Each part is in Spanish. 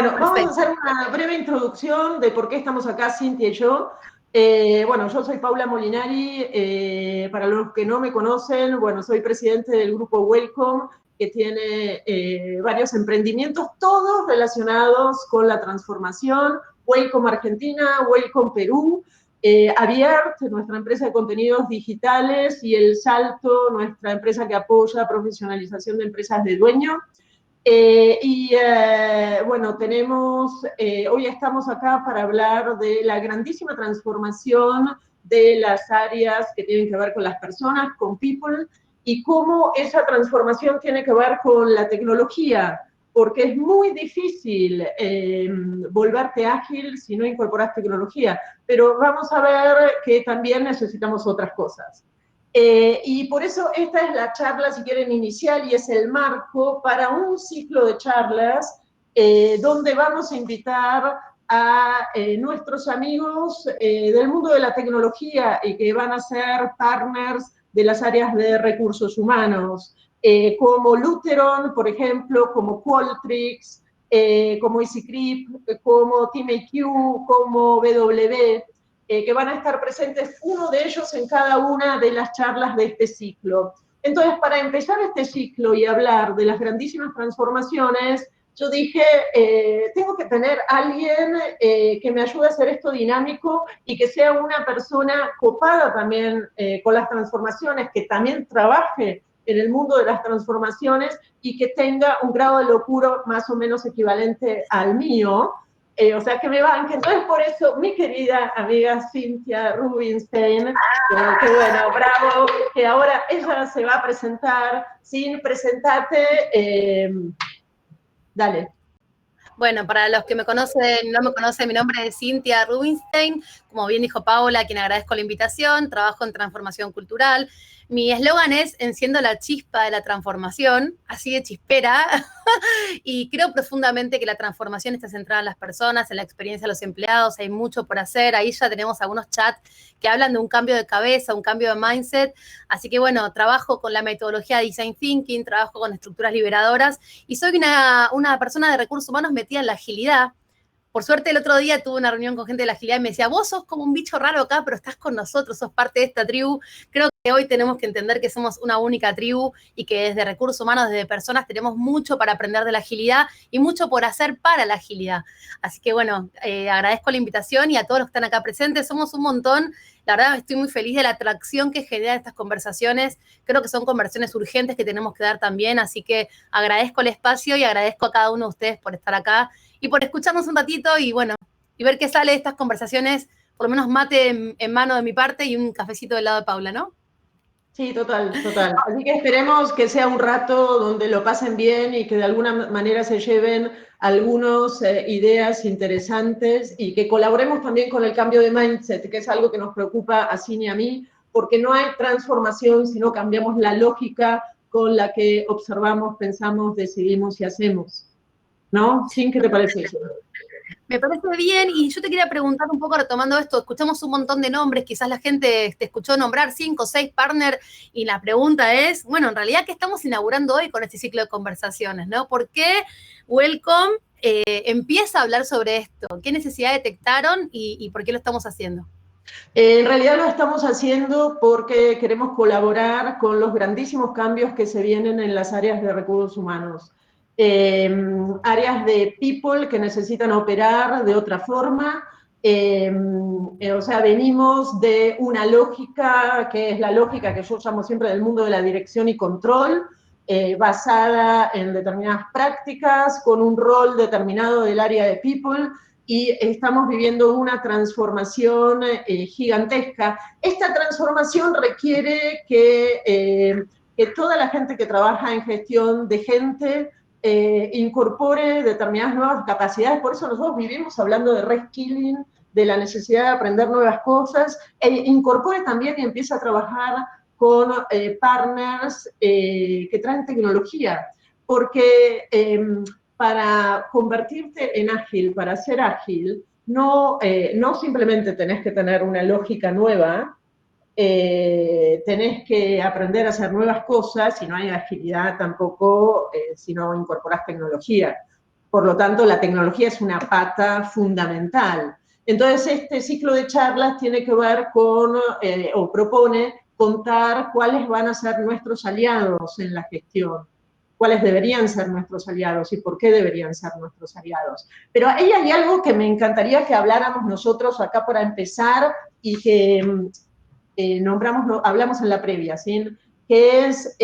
Bueno, vamos a Perfecto. hacer una breve introducción de por qué estamos acá, Cintia y yo. Bueno, yo soy Paula Molinari. Para los que no me conocen, bueno, soy presidente del grupo Welcome, que tiene varios emprendimientos, todos relacionados con la transformación. Welcome Argentina, Welcome Perú, Aviart, nuestra empresa de contenidos digitales, y El Salto, nuestra empresa que apoya profesionalización de empresas de dueño. Bueno, hoy estamos acá para hablar de la grandísima transformación de las áreas que tienen que ver con las personas, con people, y cómo esa transformación tiene que ver con la tecnología, porque es muy difícil volverte ágil si no incorporas tecnología, pero vamos a ver que también necesitamos otras cosas. Y por eso esta es la charla, si quieren, inicial, y es el marco para un ciclo de charlas donde vamos a invitar a nuestros amigos del mundo de la tecnología y que van a ser partners de las áreas de recursos humanos, como Lutheron, por ejemplo, como Qualtrics, como EasyCreep, como TeamIQ, como BW, que van a estar presentes, uno de ellos en cada una de las charlas de este ciclo. Entonces, para empezar este ciclo y hablar de las grandísimas transformaciones, yo dije, tengo que tener a alguien que me ayude a hacer esto dinámico y que sea una persona copada también con las transformaciones, que también trabaje en el mundo de las transformaciones y que tenga un grado de locura más o menos equivalente al mío. O sea, que me banque. Entonces, por eso, mi querida amiga Cynthia Rubinstein, que bueno, bravo, que ahora ella se va a presentar sin presentarte. Dale. Bueno, para los que me conocen, no me conocen, mi nombre es Cynthia Rubinstein. Como bien dijo Paula, a quien agradezco la invitación, trabajo en transformación cultural. Mi eslogan es Enciendo la chispa de la transformación, así de chispera. Y creo profundamente que la transformación está centrada en las personas, en la experiencia de los empleados. Hay mucho por hacer. Ahí ya tenemos algunos chats que hablan de un cambio de cabeza, un cambio de mindset. Así que bueno, trabajo con la metodología de Design Thinking, trabajo con estructuras liberadoras y soy una persona de recursos humanos metida en la agilidad. Por suerte, el otro día tuve una reunión con gente de la agilidad y me decía, vos sos como un bicho raro acá, pero estás con nosotros, sos parte de esta tribu. Creo que hoy tenemos que entender que somos una única tribu y que desde recursos humanos, desde personas, tenemos mucho para aprender de la agilidad y mucho por hacer para la agilidad. Así que bueno, agradezco la invitación y a todos los que están acá presentes. Somos un montón. La verdad, estoy muy feliz de la atracción que generan estas conversaciones. Creo que son conversaciones urgentes que tenemos que dar también. Así que agradezco el espacio y agradezco a cada uno de ustedes por estar acá y por escucharnos un ratito y bueno, y ver qué sale de estas conversaciones, por lo menos mate en mano de mi parte y un cafecito del lado de Paula, ¿no? Sí, total, total. Así que esperemos que sea un rato donde lo pasen bien y que de alguna manera se lleven algunas ideas interesantes y que colaboremos también con el cambio de mindset, que es algo que nos preocupa a Cine y a mí, porque no hay transformación si no cambiamos la lógica con la que observamos, pensamos, decidimos y hacemos. ¿No? Sin, ¿qué te parece eso? Me parece bien y yo te quería preguntar un poco retomando esto, escuchamos un montón de nombres, quizás la gente te escuchó nombrar 5 o 6 partners y la pregunta es, bueno, en realidad, ¿qué estamos inaugurando hoy con este ciclo de conversaciones? ¿No? ¿Por qué Welcome empieza a hablar sobre esto? ¿Qué necesidad detectaron y por qué lo estamos haciendo? En realidad lo estamos haciendo porque queremos colaborar con los grandísimos cambios que se vienen en las áreas de recursos humanos. Áreas de people que necesitan operar de otra forma. O sea, venimos de una lógica que es la lógica que yo llamo siempre del mundo de la dirección y control, basada en determinadas prácticas, con un rol determinado del área de people, y estamos viviendo una transformación gigantesca. Esta transformación requiere que toda la gente que trabaja en gestión de gente incorpore determinadas nuevas capacidades. Por eso nosotros vivimos hablando de reskilling, de la necesidad de aprender nuevas cosas, e incorpore también y empiece a trabajar con partners que traen tecnología, porque para convertirte en ágil, para ser ágil, no simplemente tenés que tener una lógica nueva, tenés que aprender a hacer nuevas cosas, y no hay agilidad tampoco si no incorporás tecnología. Por lo tanto, la tecnología es una pata fundamental. Entonces, este ciclo de charlas tiene que ver con, o propone contar cuáles van a ser nuestros aliados en la gestión, cuáles deberían ser nuestros aliados y por qué deberían ser nuestros aliados. Pero ahí hay algo que me encantaría que habláramos nosotros acá para empezar y que hablamos en la previa, ¿sí? Que es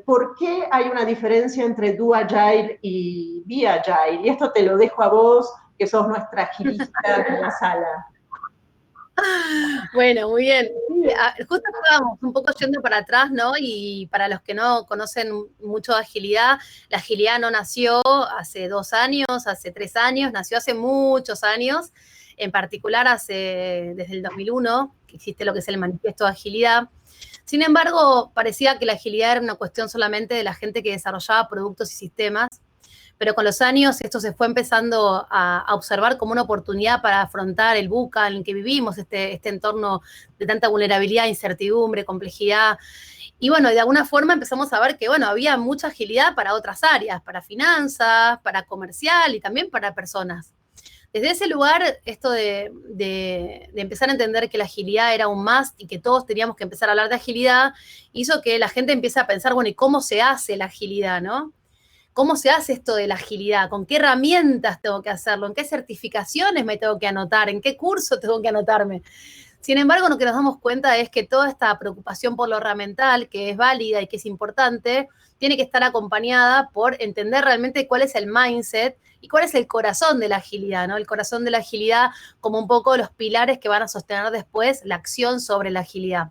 por qué hay una diferencia entre Do Agile y Be Agile. Y esto te lo dejo a vos, que sos nuestra agilista de la sala. Bueno, muy bien. Sí, justo estábamos un poco yendo para atrás, ¿no? Y para los que no conocen mucho de agilidad, la agilidad no nació hace 2 años, hace 3 años, nació hace muchos años, en particular desde el 2001, que existe lo que es el Manifiesto de Agilidad. Sin embargo, parecía que la agilidad era una cuestión solamente de la gente que desarrollaba productos y sistemas, pero con los años esto se fue empezando a observar como una oportunidad para afrontar el VUCA en el que vivimos, este entorno de tanta vulnerabilidad, incertidumbre, complejidad. Y bueno, de alguna forma empezamos a ver que, bueno, había mucha agilidad para otras áreas, para finanzas, para comercial y también para personas. Desde ese lugar, esto de empezar a entender que la agilidad era un must y que todos teníamos que empezar a hablar de agilidad, hizo que la gente empiece a pensar, bueno, ¿y cómo se hace la agilidad, no? ¿Cómo se hace esto de la agilidad? ¿Con qué herramientas tengo que hacerlo? ¿En qué certificaciones me tengo que anotar? ¿En qué curso tengo que anotarme? Sin embargo, lo que nos damos cuenta es que toda esta preocupación por lo herramental, que es válida y que es importante, tiene que estar acompañada por entender realmente cuál es el mindset y cuál es el corazón de la agilidad, ¿no? El corazón de la agilidad como un poco los pilares que van a sostener después la acción sobre la agilidad.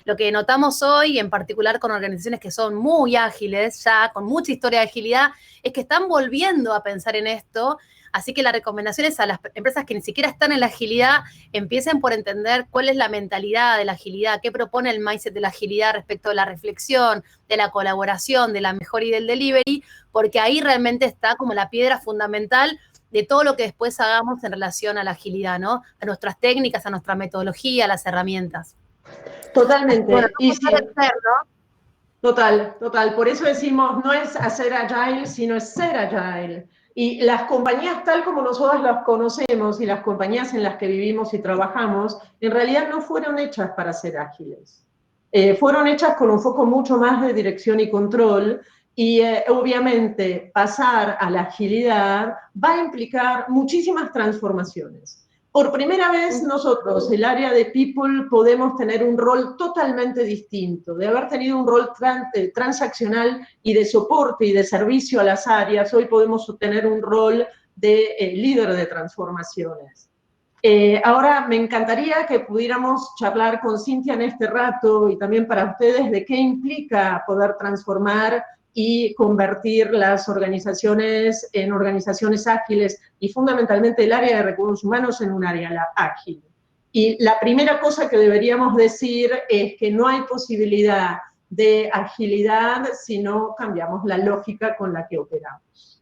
Lo que notamos hoy, en particular con organizaciones que son muy ágiles, ya con mucha historia de agilidad, es que están volviendo a pensar en esto. Así que la recomendación es a las empresas que ni siquiera están en la agilidad, empiecen por entender cuál es la mentalidad de la agilidad, qué propone el mindset de la agilidad respecto de la reflexión, de la colaboración, de la mejora y del delivery, porque ahí realmente está como la piedra fundamental de todo lo que después hagamos en relación a la agilidad, ¿no? A nuestras técnicas, a nuestra metodología, a las herramientas. Totalmente. Bueno, Y no sí, puede ser, ¿no? total, total. Por eso decimos, no es hacer agile, sino es ser agile. Y las compañías tal como nosotros las conocemos y las compañías en las que vivimos y trabajamos, en realidad no fueron hechas para ser ágiles. Fueron hechas con un foco mucho más de dirección y control y obviamente pasar a la agilidad va a implicar muchísimas transformaciones. Por primera vez nosotros, el área de People, podemos tener un rol totalmente distinto. De haber tenido un rol transaccional y de soporte y de servicio a las áreas, hoy podemos tener un rol de líder de transformaciones. Ahora me encantaría que pudiéramos charlar con Cintia en este rato y también para ustedes de qué implica poder transformar y convertir las organizaciones en organizaciones ágiles y fundamentalmente el área de recursos humanos en un área ágil. Y la primera cosa que deberíamos decir es que no hay posibilidad de agilidad si no cambiamos la lógica con la que operamos.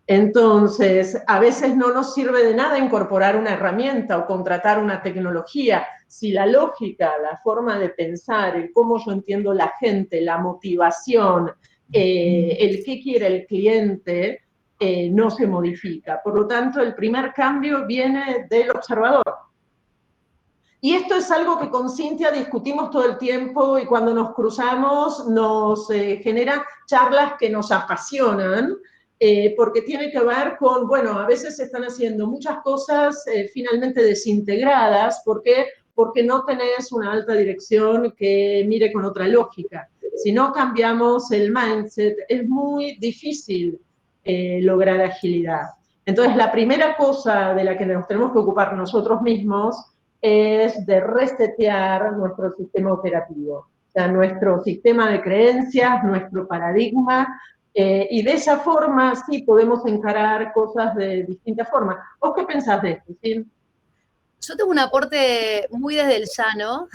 Entonces, a veces no nos sirve de nada incorporar una herramienta o contratar una tecnología si la lógica, la forma de pensar, el cómo yo entiendo la gente, la motivación, el qué quiere el cliente, no se modifica. Por lo tanto, el primer cambio viene del observador. Y esto es algo que con Cintia discutimos todo el tiempo y cuando nos cruzamos nos genera charlas que nos apasionan, porque tiene que ver con, bueno, a veces se están haciendo muchas cosas finalmente desintegradas, ¿por qué? Porque no tenés una alta dirección que mire con otra lógica. Si no cambiamos el mindset, es muy difícil lograr agilidad. Entonces, la primera cosa de la que nos tenemos que ocupar nosotros mismos es de resetear nuestro sistema operativo, o sea, nuestro sistema de creencias, nuestro paradigma, y de esa forma sí podemos encarar cosas de distintas formas. ¿Vos qué pensás de esto? ¿Sí? Yo tengo un aporte muy desde el llano,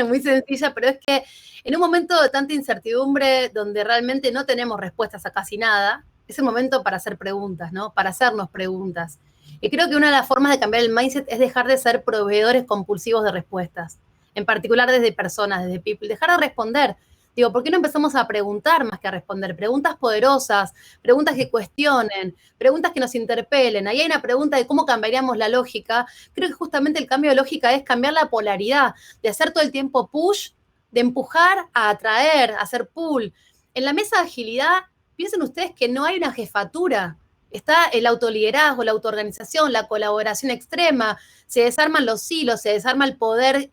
muy sencilla, pero es que en un momento de tanta incertidumbre, donde realmente no tenemos respuestas a casi nada, es el momento para hacer preguntas, ¿no? Para hacernos preguntas. Y creo que una de las formas de cambiar el mindset es dejar de ser proveedores compulsivos de respuestas, en particular desde personas, desde people, dejar de responder. Digo, ¿por qué no empezamos a preguntar más que a responder? Preguntas poderosas, preguntas que cuestionen, preguntas que nos interpelen. Ahí hay una pregunta de cómo cambiaríamos la lógica. Creo que justamente el cambio de lógica es cambiar la polaridad, de hacer todo el tiempo push, de empujar a atraer, a hacer pull. En la mesa de agilidad, piensen ustedes que no hay una jefatura. Está el autoliderazgo, la autoorganización, la colaboración extrema, se desarman los silos, se desarma el poder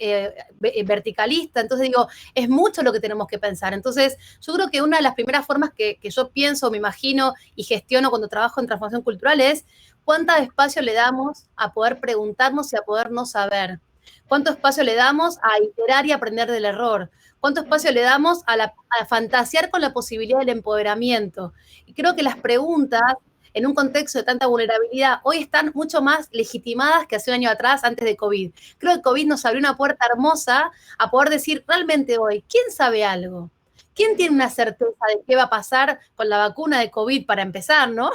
verticalista. Entonces digo, es mucho lo que tenemos que pensar. Entonces yo creo que una de las primeras formas que yo pienso, me imagino y gestiono cuando trabajo en transformación cultural es cuánto espacio le damos a poder preguntarnos y a poder no saber. ¿Cuánto espacio le damos a iterar y aprender del error? ¿Cuánto espacio le damos a fantasear con la posibilidad del empoderamiento? Y creo que las preguntas en un contexto de tanta vulnerabilidad, hoy están mucho más legitimadas que hace un año atrás, antes de COVID. Creo que COVID nos abrió una puerta hermosa a poder decir realmente hoy, ¿quién sabe algo? ¿Quién tiene una certeza de qué va a pasar con la vacuna de COVID para empezar, no?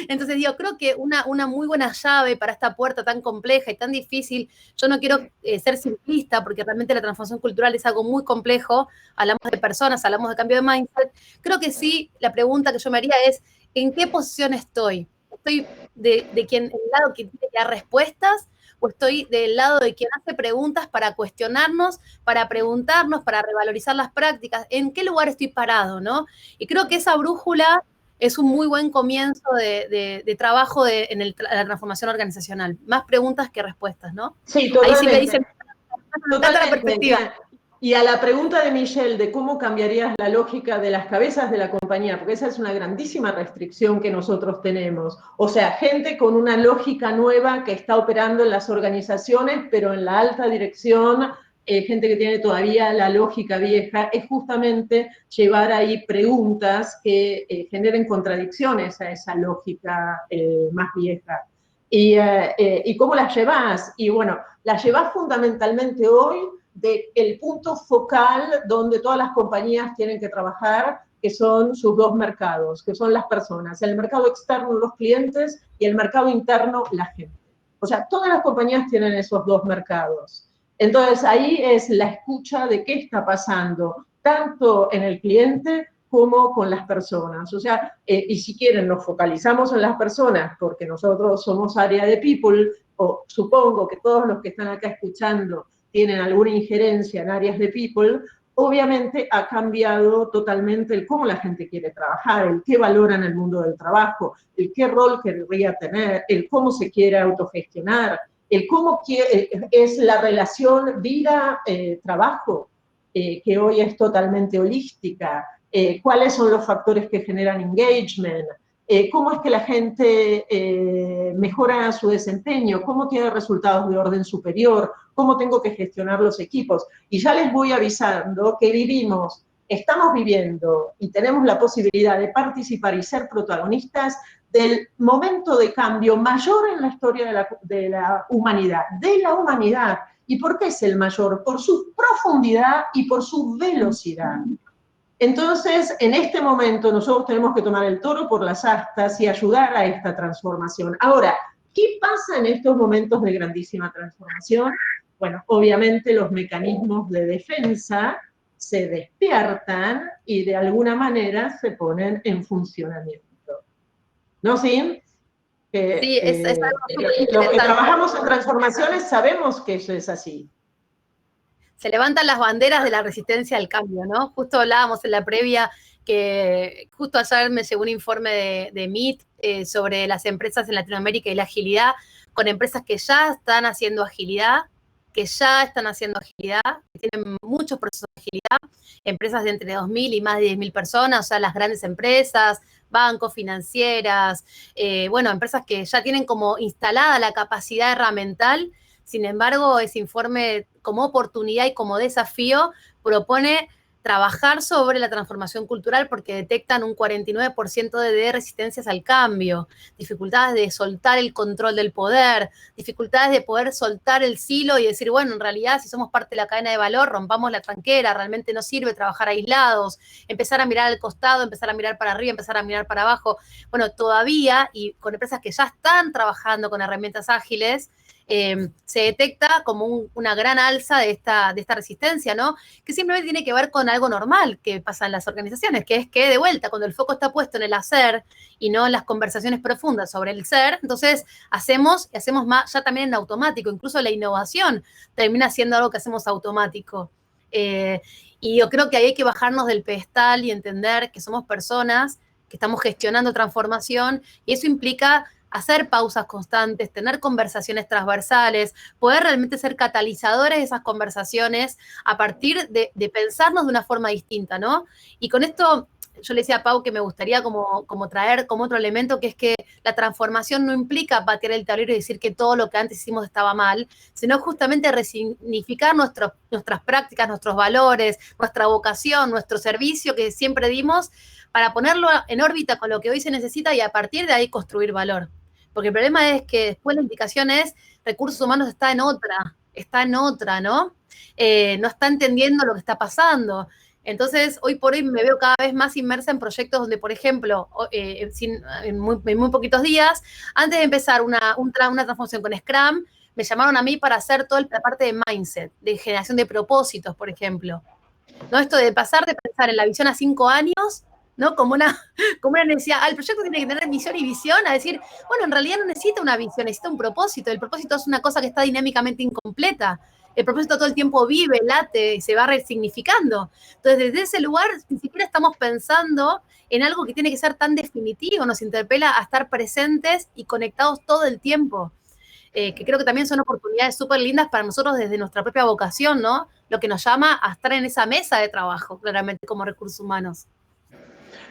Entonces digo, creo que una muy buena llave para esta puerta tan compleja y tan difícil, yo no quiero ser simplista, porque realmente la transformación cultural es algo muy complejo, hablamos de personas, hablamos de cambio de mindset, creo que sí, la pregunta que yo me haría es, ¿en qué posición estoy? ¿Estoy de quien, el lado que tiene que dar respuestas o estoy del lado de quien hace preguntas para cuestionarnos, para preguntarnos, para revalorizar las prácticas? ¿En qué lugar estoy parado, no? Y creo que esa brújula es un muy buen comienzo de trabajo en la transformación organizacional. Más preguntas que respuestas, ¿no? Sí, totalmente. Ahí sí me dicen, me encanta la perspectiva. Y a la pregunta de Michelle de cómo cambiarías la lógica de las cabezas de la compañía, porque esa es una grandísima restricción que nosotros tenemos. O sea, gente con una lógica nueva que está operando en las organizaciones, pero en la alta dirección, gente que tiene todavía la lógica vieja, es justamente llevar ahí preguntas que generen contradicciones a esa lógica más vieja. ¿Y cómo las llevas? Y bueno, las llevas fundamentalmente hoy del punto focal donde todas las compañías tienen que trabajar, que son sus dos mercados, que son las personas, el mercado externo, los clientes, y el mercado interno, la gente. O sea, todas las compañías tienen esos dos mercados. Entonces, ahí es la escucha de qué está pasando, tanto en el cliente como con las personas. O sea, y si quieren, nos focalizamos en las personas, porque nosotros somos área de people, o supongo que todos los que están acá escuchando tienen alguna injerencia en áreas de people, obviamente ha cambiado totalmente el cómo la gente quiere trabajar, el qué valora en el mundo del trabajo, el qué rol querría tener, el cómo se quiere autogestionar, el cómo es la relación vida-trabajo, que hoy es totalmente holística, cuáles son los factores que generan engagement, cómo es que la gente mejora su desempeño, cómo tiene resultados de orden superior, cómo tengo que gestionar los equipos. Y ya les voy avisando que estamos viviendo y tenemos la posibilidad de participar y ser protagonistas del momento de cambio mayor en la historia de la humanidad, ¿Y por qué es el mayor? Por su profundidad y por su velocidad. Entonces, en este momento nosotros tenemos que tomar el toro por las astas y ayudar a esta transformación. Ahora, ¿qué pasa en estos momentos de grandísima transformación? Bueno, obviamente los mecanismos de defensa se despiertan y de alguna manera se ponen en funcionamiento. ¿No, Sim? Sí, es algo los que trabajamos en transformaciones sabemos que eso es así. Se levantan las banderas de la resistencia al cambio, ¿no? Justo hablábamos en la previa que justo ayer me llegó un informe de MIT sobre las empresas en Latinoamérica y la agilidad, con empresas que ya están haciendo agilidad, que tienen muchos procesos de agilidad, empresas de entre 2.000 y más de 10.000 personas, o sea, las grandes empresas, bancos, financieras, bueno, empresas que ya tienen como instalada la capacidad herramental. Sin embargo, ese informe como oportunidad y como desafío propone trabajar sobre la transformación cultural porque detectan un 49% de resistencias al cambio, dificultades de soltar el control del poder, dificultades de poder soltar el silo y decir, bueno, en realidad si somos parte de la cadena de valor, rompamos la tranquera, realmente no sirve trabajar aislados, empezar a mirar al costado, empezar a mirar para arriba, empezar a mirar para abajo. Bueno, todavía, y con empresas que ya están trabajando con herramientas ágiles, se detecta como una gran alza de esta resistencia, ¿no? Que simplemente tiene que ver con algo normal que pasa en las organizaciones, que es que, de vuelta, cuando el foco está puesto en el hacer y no en las conversaciones profundas sobre el ser, entonces hacemos más ya también en automático. Incluso la innovación termina siendo algo que hacemos automático. Y yo creo que ahí hay que bajarnos del pedestal y entender que somos personas que estamos gestionando transformación, y eso implica hacer pausas constantes, tener conversaciones transversales, poder realmente ser catalizadores de esas conversaciones a partir de pensarnos de una forma distinta, ¿no? Y con esto yo le decía a Pau que me gustaría como traer como otro elemento, que es que la transformación no implica patear el tablero y decir que todo lo que antes hicimos estaba mal, sino justamente resignificar nuestras prácticas, nuestros valores, nuestra vocación, nuestro servicio que siempre dimos, para ponerlo en órbita con lo que hoy se necesita y a partir de ahí construir valor. Porque el problema es que después la indicación es, recursos humanos está en otra, ¿no? No está entendiendo lo que está pasando. Entonces, hoy por hoy me veo cada vez más inmersa en proyectos donde, por ejemplo, en muy poquitos días, antes de empezar una transformación con Scrum, me llamaron a mí para hacer toda la parte de mindset, de generación de propósitos, por ejemplo. ¿No? Esto de pasar de pensar en la visión a 5 años, ¿no? Como una necesidad. El proyecto tiene que tener misión y visión, a decir, bueno, en realidad no necesita una visión, necesita un propósito. El propósito es una cosa que está dinámicamente incompleta. El propósito todo el tiempo vive, late, se va resignificando. Entonces, desde ese lugar, ni siquiera estamos pensando en algo que tiene que ser tan definitivo, nos interpela a estar presentes y conectados todo el tiempo. Que creo que también son oportunidades súper lindas para nosotros desde nuestra propia vocación, ¿no? Lo que nos llama a estar en esa mesa de trabajo, claramente, como recursos humanos.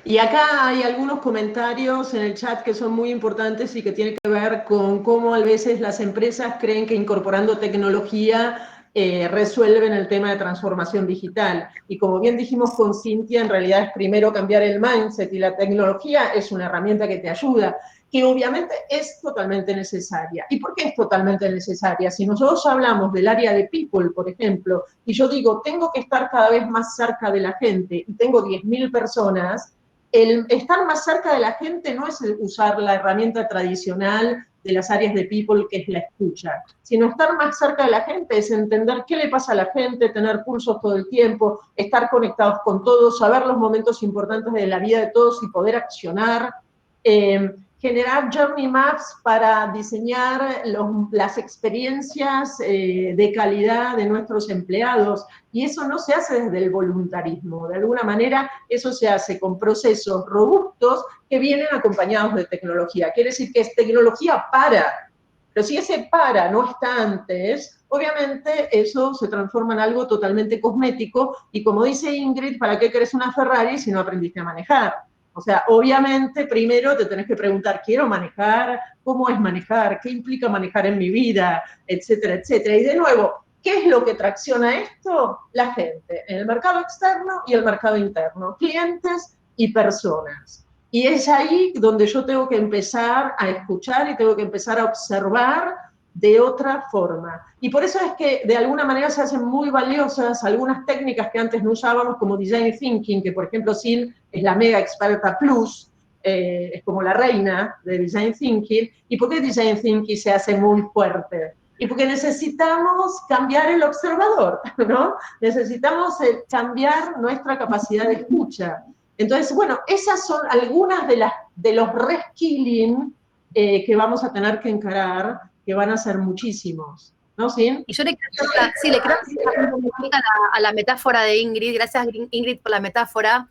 Y acá hay algunos comentarios en el chat que son muy importantes y que tienen que ver con cómo a veces las empresas creen que incorporando tecnología resuelven el tema de transformación digital. Y como bien dijimos con Cintia, en realidad es primero cambiar el mindset, y la tecnología es una herramienta que te ayuda, que obviamente es totalmente necesaria. ¿Y por qué es totalmente necesaria? Si nosotros hablamos del área de people, por ejemplo, y yo digo, tengo que estar cada vez más cerca de la gente, y tengo 10.000 personas, el estar más cerca de la gente no es usar la herramienta tradicional de las áreas de people, que es la escucha, sino estar más cerca de la gente es entender qué le pasa a la gente, tener pulsos todo el tiempo, estar conectados con todos, saber los momentos importantes de la vida de todos y poder accionar, generar journey maps para diseñar las experiencias de calidad de nuestros empleados, y eso no se hace desde el voluntarismo, de alguna manera eso se hace con procesos robustos que vienen acompañados de tecnología. Quiere decir que es tecnología pero si ese no está antes, obviamente eso se transforma en algo totalmente cosmético, y como dice Ingrid, ¿para qué querés una Ferrari si no aprendiste a manejar? O sea, obviamente primero te tenés que preguntar, ¿quiero manejar? ¿Cómo es manejar? ¿Qué implica manejar en mi vida? Etcétera, etcétera. Y de nuevo, ¿qué es lo que tracciona esto? La gente, en el mercado externo y el mercado interno, clientes y personas. Y es ahí donde yo tengo que empezar a escuchar y tengo que empezar a observar de otra forma. Y por eso es que de alguna manera se hacen muy valiosas algunas técnicas que antes no usábamos, como Design Thinking, que por ejemplo Sil es la mega experta plus, es como la reina de Design Thinking. ¿Y por qué Design Thinking se hace muy fuerte? Y porque necesitamos cambiar el observador, ¿no? Necesitamos cambiar nuestra capacidad de escucha. Entonces, bueno, esas son algunas de los reskilling que vamos a tener que encarar, que van a ser muchísimos. ¿No, Sin? Y yo le quiero a la metáfora de Ingrid. Gracias, Ingrid, por la metáfora.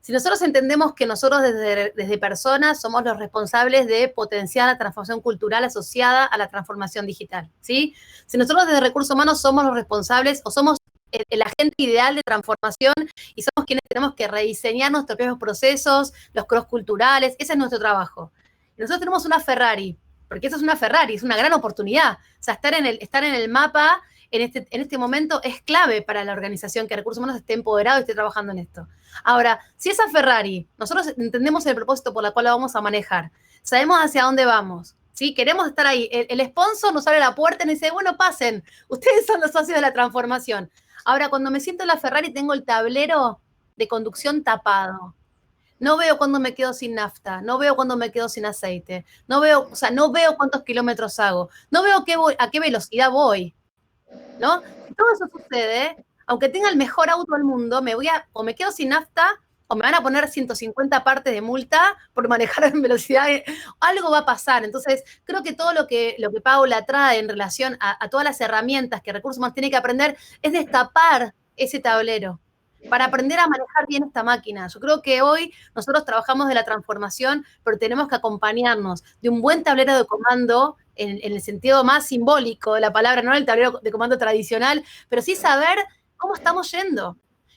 Si nosotros entendemos que nosotros desde personas somos los responsables de potenciar la transformación cultural asociada a la transformación digital, ¿sí? Si nosotros desde recursos humanos somos los responsables o somos el agente ideal de transformación y somos quienes tenemos que rediseñar nuestros propios procesos, los cross-culturales, ese es nuestro trabajo. Y nosotros tenemos una Ferrari, porque eso es una Ferrari, es una gran oportunidad. O sea, estar en el mapa en este momento es clave para la organización, que Recursos Humanos esté empoderado y esté trabajando en esto. Ahora, si esa Ferrari, nosotros entendemos el propósito por el cual la vamos a manejar, sabemos hacia dónde vamos, ¿sí? Queremos estar ahí. El sponsor nos abre la puerta y nos dice, bueno, pasen, ustedes son los socios de la transformación. Ahora, cuando me siento en la Ferrari, tengo el tablero de conducción tapado. No veo cuándo me quedo sin nafta, no veo cuándo me quedo sin aceite, no veo, o sea, no veo cuántos kilómetros hago, no veo a qué velocidad voy, ¿no? Si todo eso sucede, aunque tenga el mejor auto del mundo, o me quedo sin nafta, o me van a poner 150 partes de multa por manejar en velocidad, algo va a pasar. Entonces, creo que todo lo que Paula trae en relación a todas las herramientas que Recursos Humanos tiene que aprender es destapar ese tablero para aprender a manejar bien esta máquina. Yo creo que hoy nosotros trabajamos de la transformación, pero tenemos que acompañarnos de un buen tablero de comando en el sentido más simbólico de la palabra, no el tablero de comando tradicional, pero sí saber cómo estamos yendo.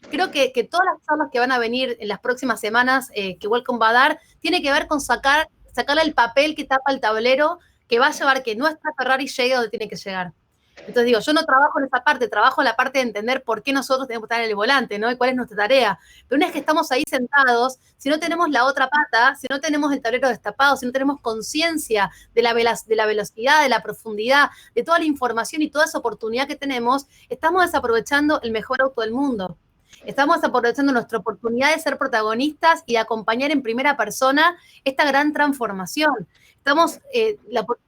Creo que todas las charlas que van a venir en las próximas semanas que Welcome va a dar, tiene que ver con sacarle el papel que tapa el tablero, que va a llevar que nuestra Ferrari llegue donde tiene que llegar. Entonces digo, yo no trabajo en esa parte, trabajo en la parte de entender por qué nosotros tenemos que estar en el volante, ¿no? Y cuál es nuestra tarea. Pero una vez que estamos ahí sentados, si no tenemos la otra pata, si no tenemos el tablero destapado, si no tenemos conciencia de la velocidad, de la profundidad, de toda la información y toda esa oportunidad que tenemos, estamos desaprovechando el mejor auto del mundo. Estamos aprovechando nuestra oportunidad de ser protagonistas y de acompañar en primera persona esta gran transformación. Estamos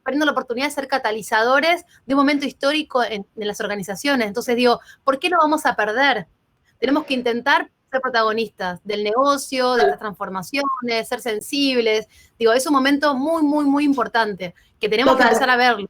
perdiendo la oportunidad de ser catalizadores de un momento histórico en las organizaciones. Entonces digo, ¿por qué lo vamos a perder? Tenemos que intentar ser protagonistas del negocio, de las transformaciones, ser sensibles. Digo, es un momento muy, muy, muy importante que tenemos que empezar a verlo.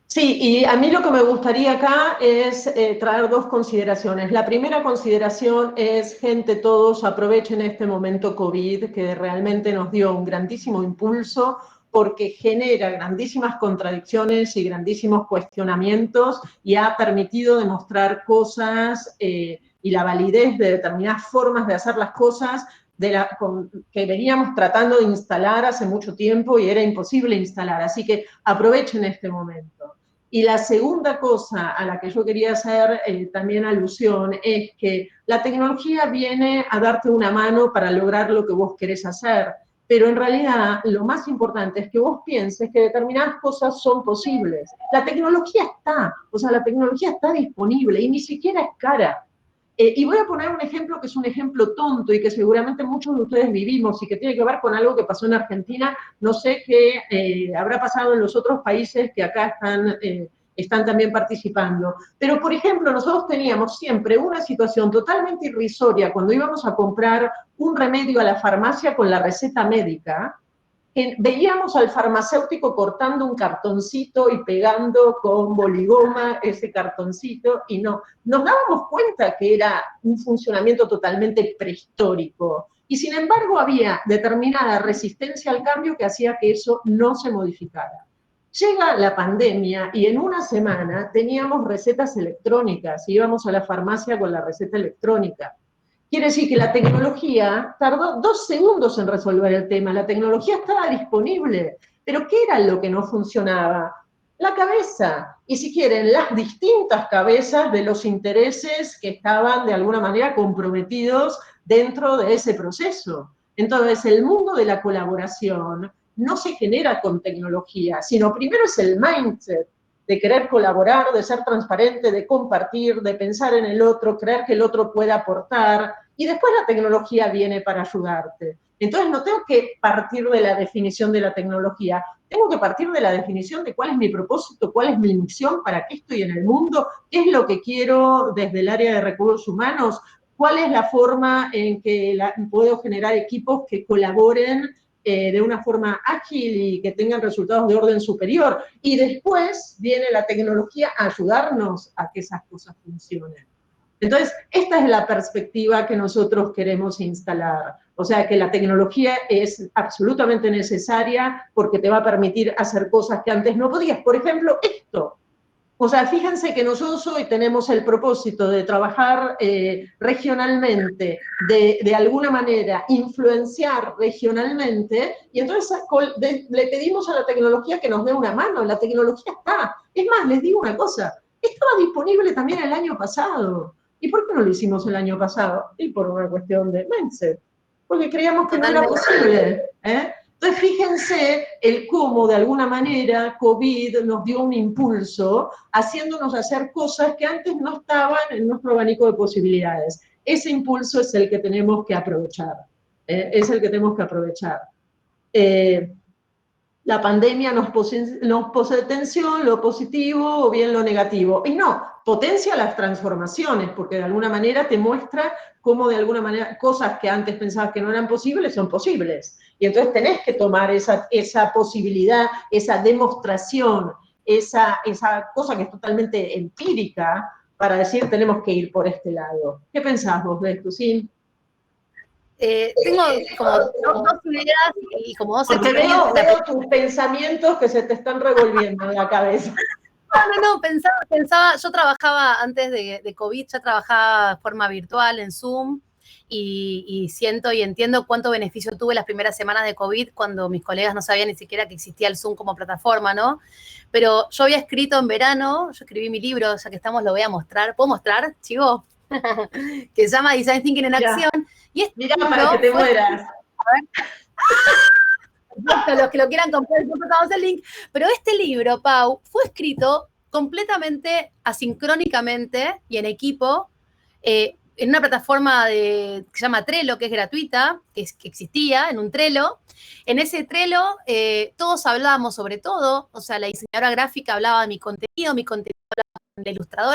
Sí, y a mí lo que me gustaría acá es traer dos consideraciones. La primera consideración es, gente, todos aprovechen este momento COVID que realmente nos dio un grandísimo impulso porque genera grandísimas contradicciones y grandísimos cuestionamientos y ha permitido demostrar cosas y la validez de determinadas formas de hacer las cosas que veníamos tratando de instalar hace mucho tiempo y era imposible instalar. Así que aprovechen este momento. Y la segunda cosa a la que yo quería hacer también alusión es que la tecnología viene a darte una mano para lograr lo que vos querés hacer, pero en realidad lo más importante es que vos pienses que determinadas cosas son posibles. La tecnología está, o sea, la tecnología está disponible y ni siquiera es cara. Y voy a poner un ejemplo que es un ejemplo tonto y que seguramente muchos de ustedes vivimos y que tiene que ver con algo que pasó en Argentina. No sé qué habrá pasado en los otros países que acá están también participando. Pero, por ejemplo, nosotros teníamos siempre una situación totalmente irrisoria cuando íbamos a comprar un remedio a la farmacia con la receta médica. Veíamos al farmacéutico cortando un cartoncito y pegando con boligoma ese cartoncito y no, nos dábamos cuenta que era un funcionamiento totalmente prehistórico y sin embargo había determinada resistencia al cambio que hacía que eso no se modificara. Llega la pandemia y en una semana teníamos recetas electrónicas, íbamos a la farmacia con la receta electrónica. Quiere decir que la tecnología tardó 2 segundos en resolver el tema, la tecnología estaba disponible, pero ¿qué era lo que no funcionaba? La cabeza, y si quieren, las distintas cabezas de los intereses que estaban de alguna manera comprometidos dentro de ese proceso. Entonces, el mundo de la colaboración no se genera con tecnología, sino primero es el mindset, de querer colaborar, de ser transparente, de compartir, de pensar en el otro, creer que el otro puede aportar, y después la tecnología viene para ayudarte. Entonces no tengo que partir de la definición de la tecnología, tengo que partir de la definición de cuál es mi propósito, cuál es mi misión, para qué estoy en el mundo, qué es lo que quiero desde el área de recursos humanos, cuál es la forma en que puedo generar equipos que colaboren de una forma ágil y que tengan resultados de orden superior. Y después viene la tecnología a ayudarnos a que esas cosas funcionen. Entonces, esta es la perspectiva que nosotros queremos instalar. O sea, que la tecnología es absolutamente necesaria porque te va a permitir hacer cosas que antes no podías. Por ejemplo, esto. O sea, fíjense que nosotros hoy tenemos el propósito de trabajar regionalmente, de alguna manera influenciar regionalmente, y entonces le pedimos a la tecnología que nos dé una mano. La tecnología está. Es más, les digo una cosa, estaba disponible también el año pasado. ¿Y por qué no lo hicimos el año pasado? Y por una cuestión de mindset, porque creíamos que no era posible, ¿eh? Entonces, fíjense el cómo, de alguna manera, COVID nos dio un impulso, haciéndonos hacer cosas que antes no estaban en nuestro abanico de posibilidades. Ese impulso es el que tenemos que aprovechar. Es el que tenemos que aprovechar. La pandemia nos potenció lo positivo o bien lo negativo. Y no, potencia las transformaciones, porque de alguna manera te muestra cómo de alguna manera cosas que antes pensabas que no eran posibles, son posibles. Y entonces tenés que tomar esa posibilidad, esa demostración, esa cosa que es totalmente empírica, para decir tenemos que ir por este lado. ¿Qué pensás vos de esto, sí? Tengo como dos ideas y como dos Porque experiencias. veo tus pensamientos que se te están revolviendo en la cabeza. No, pensaba, yo trabajaba antes de COVID, ya trabajaba de forma virtual en Zoom y siento y entiendo cuánto beneficio tuve las primeras semanas de COVID cuando mis colegas no sabían ni siquiera que existía el Zoom como plataforma, ¿no? Pero yo había escrito en verano, yo escribí mi libro, ya que estamos, lo voy a mostrar. ¿Puedo mostrar, chivo? Que se llama Design Thinking en Acción. Y este Mira, libro para que te mueras. A ver. Los que lo quieran comprar, pasamos el link. Pero este libro, Pau, fue escrito completamente asincrónicamente y en equipo, en una plataforma que se llama Trello, que es gratuita, que existía en un Trello. En ese Trello todos hablábamos sobre todo, o sea, la diseñadora gráfica hablaba de mi contenido hablaba de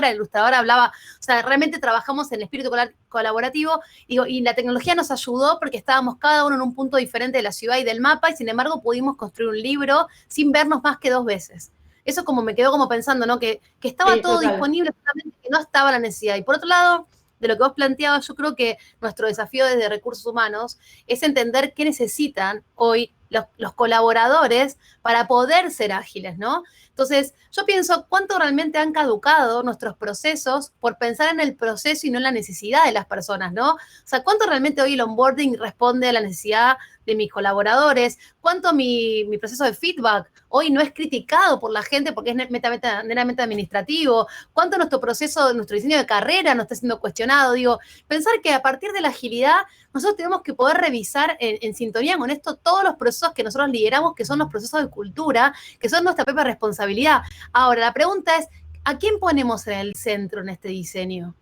la ilustradora hablaba, o sea, realmente trabajamos en espíritu colaborativo, y la tecnología nos ayudó porque estábamos cada uno en un punto diferente de la ciudad y del mapa, y sin embargo pudimos construir un libro sin vernos más que 2 veces. Eso como me quedó como pensando, ¿no? Que estaba todo disponible, solamente que no estaba la necesidad. Y por otro lado, de lo que vos planteabas, yo creo que nuestro desafío desde recursos humanos es entender qué necesitan hoy los colaboradores para poder ser ágiles, ¿no? Entonces, yo pienso cuánto realmente han caducado nuestros procesos por pensar en el proceso y no en la necesidad de las personas, ¿no? O sea, cuánto realmente hoy el onboarding responde a la necesidad de mis colaboradores, cuánto mi proceso de feedback hoy no es criticado por la gente porque es meramente administrativo, cuánto nuestro proceso, nuestro diseño de carrera no está siendo cuestionado. Digo, pensar que a partir de la agilidad nosotros tenemos que poder revisar en sintonía con esto todos los procesos que nosotros lideramos, que son los procesos de cultura, que son nuestra propia responsabilidad. Ahora, la pregunta es, ¿a quién ponemos en el centro en este diseño?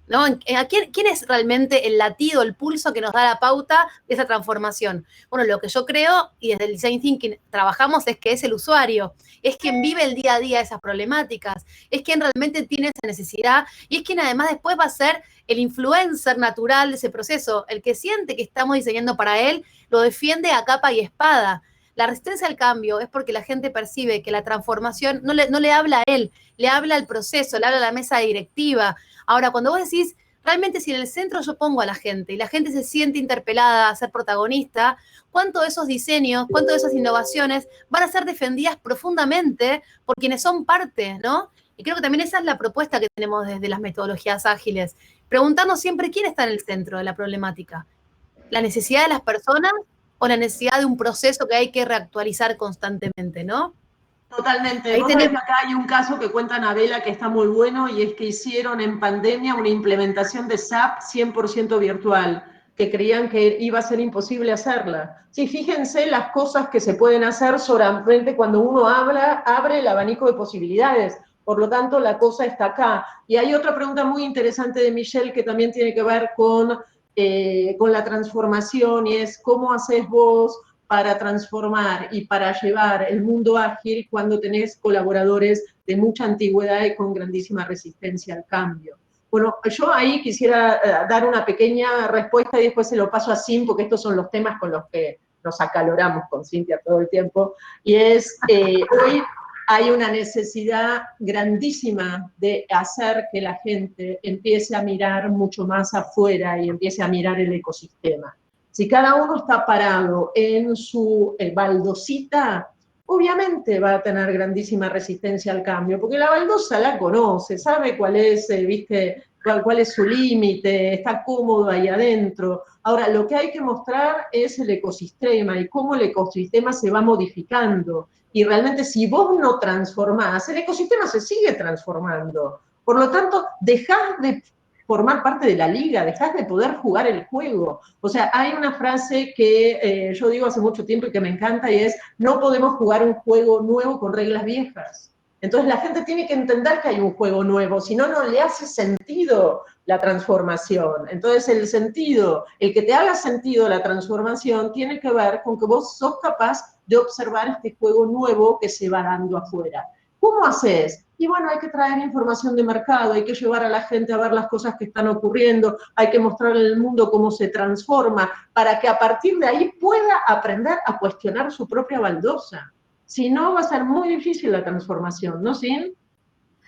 ¿No? ¿Quién es realmente el latido, el pulso que nos da la pauta de esa transformación? Bueno, lo que yo creo, y desde el Design Thinking trabajamos, es que es el usuario, es quien vive el día a día esas problemáticas, es quien realmente tiene esa necesidad, y es quien además después va a ser el influencer natural de ese proceso, el que siente que estamos diseñando para él, lo defiende a capa y espada. La resistencia al cambio es porque la gente percibe que la transformación no le habla a él, le habla al proceso, le habla a la mesa directiva. Ahora, cuando vos decís, realmente si en el centro yo pongo a la gente y la gente se siente interpelada a ser protagonista, ¿cuánto de esos diseños, cuánto de esas innovaciones van a ser defendidas profundamente por quienes son parte, ¿no? Y creo que también esa es la propuesta que tenemos desde las metodologías ágiles. Preguntarnos siempre quién está en el centro de la problemática. ¿La necesidad de las personas o la necesidad de un proceso que hay que reactualizar constantemente, ¿no? Totalmente. Vos sabés que acá hay un caso que cuenta Anabela que está muy bueno, y es que hicieron en pandemia una implementación de SAP 100% virtual, que creían que iba a ser imposible hacerla. Sí, fíjense las cosas que se pueden hacer solamente cuando uno abre el abanico de posibilidades. Por lo tanto, la cosa está acá. Y hay otra pregunta muy interesante de Michelle que también tiene que ver con la transformación, y es ¿cómo haces vos para transformar y para llevar el mundo ágil cuando tenés colaboradores de mucha antigüedad y con grandísima resistencia al cambio? Bueno, yo ahí quisiera dar una pequeña respuesta y después se lo paso a Sim, porque estos son los temas con los que nos acaloramos con Cintia todo el tiempo, y es, hoy hay una necesidad grandísima de hacer que la gente empiece a mirar mucho más afuera y empiece a mirar el ecosistema. Si cada uno está parado en su baldosita, obviamente va a tener grandísima resistencia al cambio, porque la baldosa la conoce, sabe cuál es, ¿viste? Cuál es su límite, está cómodo ahí adentro. Ahora, lo que hay que mostrar es el ecosistema y cómo el ecosistema se va modificando. Y realmente si vos no transformás, el ecosistema se sigue transformando. Por lo tanto, dejás de formar parte de la liga, dejás de poder jugar el juego. O sea, hay una frase que yo digo hace mucho tiempo y que me encanta, y es, no podemos jugar un juego nuevo con reglas viejas. Entonces la gente tiene que entender que hay un juego nuevo, si no, no le hace sentido la transformación. Entonces el sentido, el que te haga sentido la transformación, tiene que ver con que vos sos capaz de observar este juego nuevo que se va dando afuera. ¿Cómo haces? Y bueno, hay que traer información de mercado, hay que llevar a la gente a ver las cosas que están ocurriendo, hay que mostrarle al mundo cómo se transforma, para que a partir de ahí pueda aprender a cuestionar su propia baldosa. Si no, va a ser muy difícil la transformación, ¿no, Sin?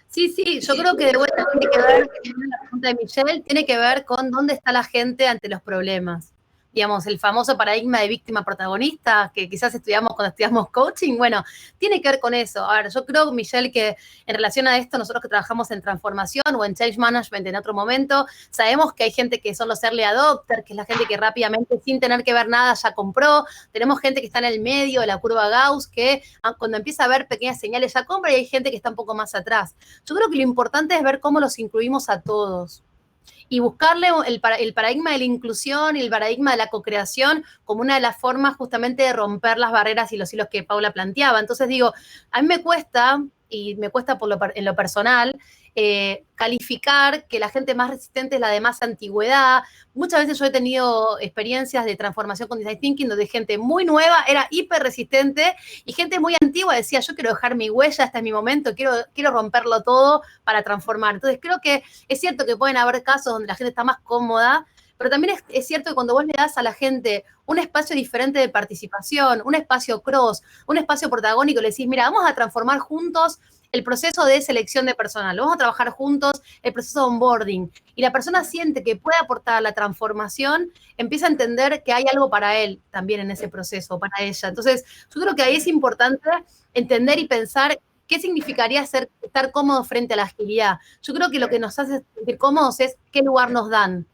Sí, sí, yo creo que de vuelta tiene que ver, la pregunta de Michelle, tiene que ver con dónde está la gente ante los problemas. Digamos, el famoso paradigma de víctima-protagonista, que quizás estudiamos cuando estudiamos coaching, bueno, tiene que ver con eso. A ver, yo creo, Michelle, que en relación a esto, nosotros que trabajamos en transformación o en change management en otro momento, sabemos que hay gente que son los early adopters, que es la gente que rápidamente, sin tener que ver nada, ya compró. Tenemos gente que está en el medio de la curva Gauss, que cuando empieza a ver pequeñas señales ya compra, y hay gente que está un poco más atrás. Yo creo que lo importante es ver cómo los incluimos a todos y buscarle el paradigma de la inclusión y el paradigma de la co-creación como una de las formas justamente de romper las barreras y los hilos que Paula planteaba. Entonces digo, a mí me cuesta, y me cuesta en lo personal, calificar que la gente más resistente es la de más antigüedad. Muchas veces yo he tenido experiencias de transformación con Design Thinking donde gente muy nueva era hiper resistente y gente muy antigua decía, yo quiero dejar mi huella, este es mi momento, quiero romperlo todo para transformar. Entonces creo que es cierto que pueden haber casos donde la gente está más cómoda, pero también es cierto que cuando vos le das a la gente un espacio diferente de participación, un espacio cross, un espacio protagónico, le decís, mira, vamos a transformar juntos el proceso de selección de personal, vamos a trabajar juntos el proceso de onboarding, y la persona siente que puede aportar a la transformación, empieza a entender que hay algo para él también en ese proceso, para ella. Entonces, yo creo que ahí es importante entender y pensar qué significaría estar cómodo frente a la agilidad. Yo creo que lo que nos hace sentir cómodos es qué lugar nos dan.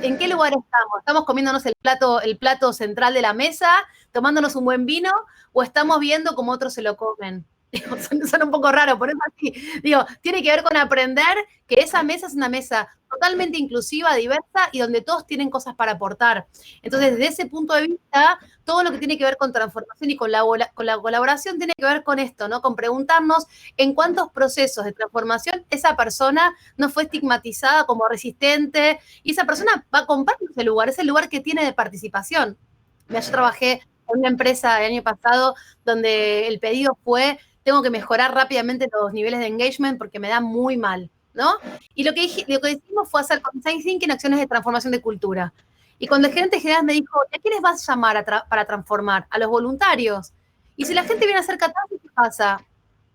¿En qué lugar estamos? ¿Estamos comiéndonos el plato central de la mesa, tomándonos un buen vino, o estamos viendo cómo otros se lo comen? Son un poco raro, por eso así, digo, tiene que ver con aprender que esa mesa es una mesa totalmente inclusiva, diversa, y donde todos tienen cosas para aportar. Entonces, desde ese punto de vista, todo lo que tiene que ver con transformación y con la colaboración tiene que ver con esto, ¿no? Con preguntarnos en cuántos procesos de transformación esa persona no fue estigmatizada como resistente, y esa persona va a comprar ese lugar que tiene de participación. Mira, yo trabajé en una empresa el año pasado donde el pedido fue: tengo que mejorar rápidamente los niveles de engagement porque me da muy mal, ¿no? Y lo que hicimos fue hacer con Design Thinking acciones de transformación de cultura. Y cuando el gerente general me dijo, ¿a quiénes vas a llamar para transformar? A los voluntarios. Y si la gente viene a hacer catarsis, ¿qué pasa?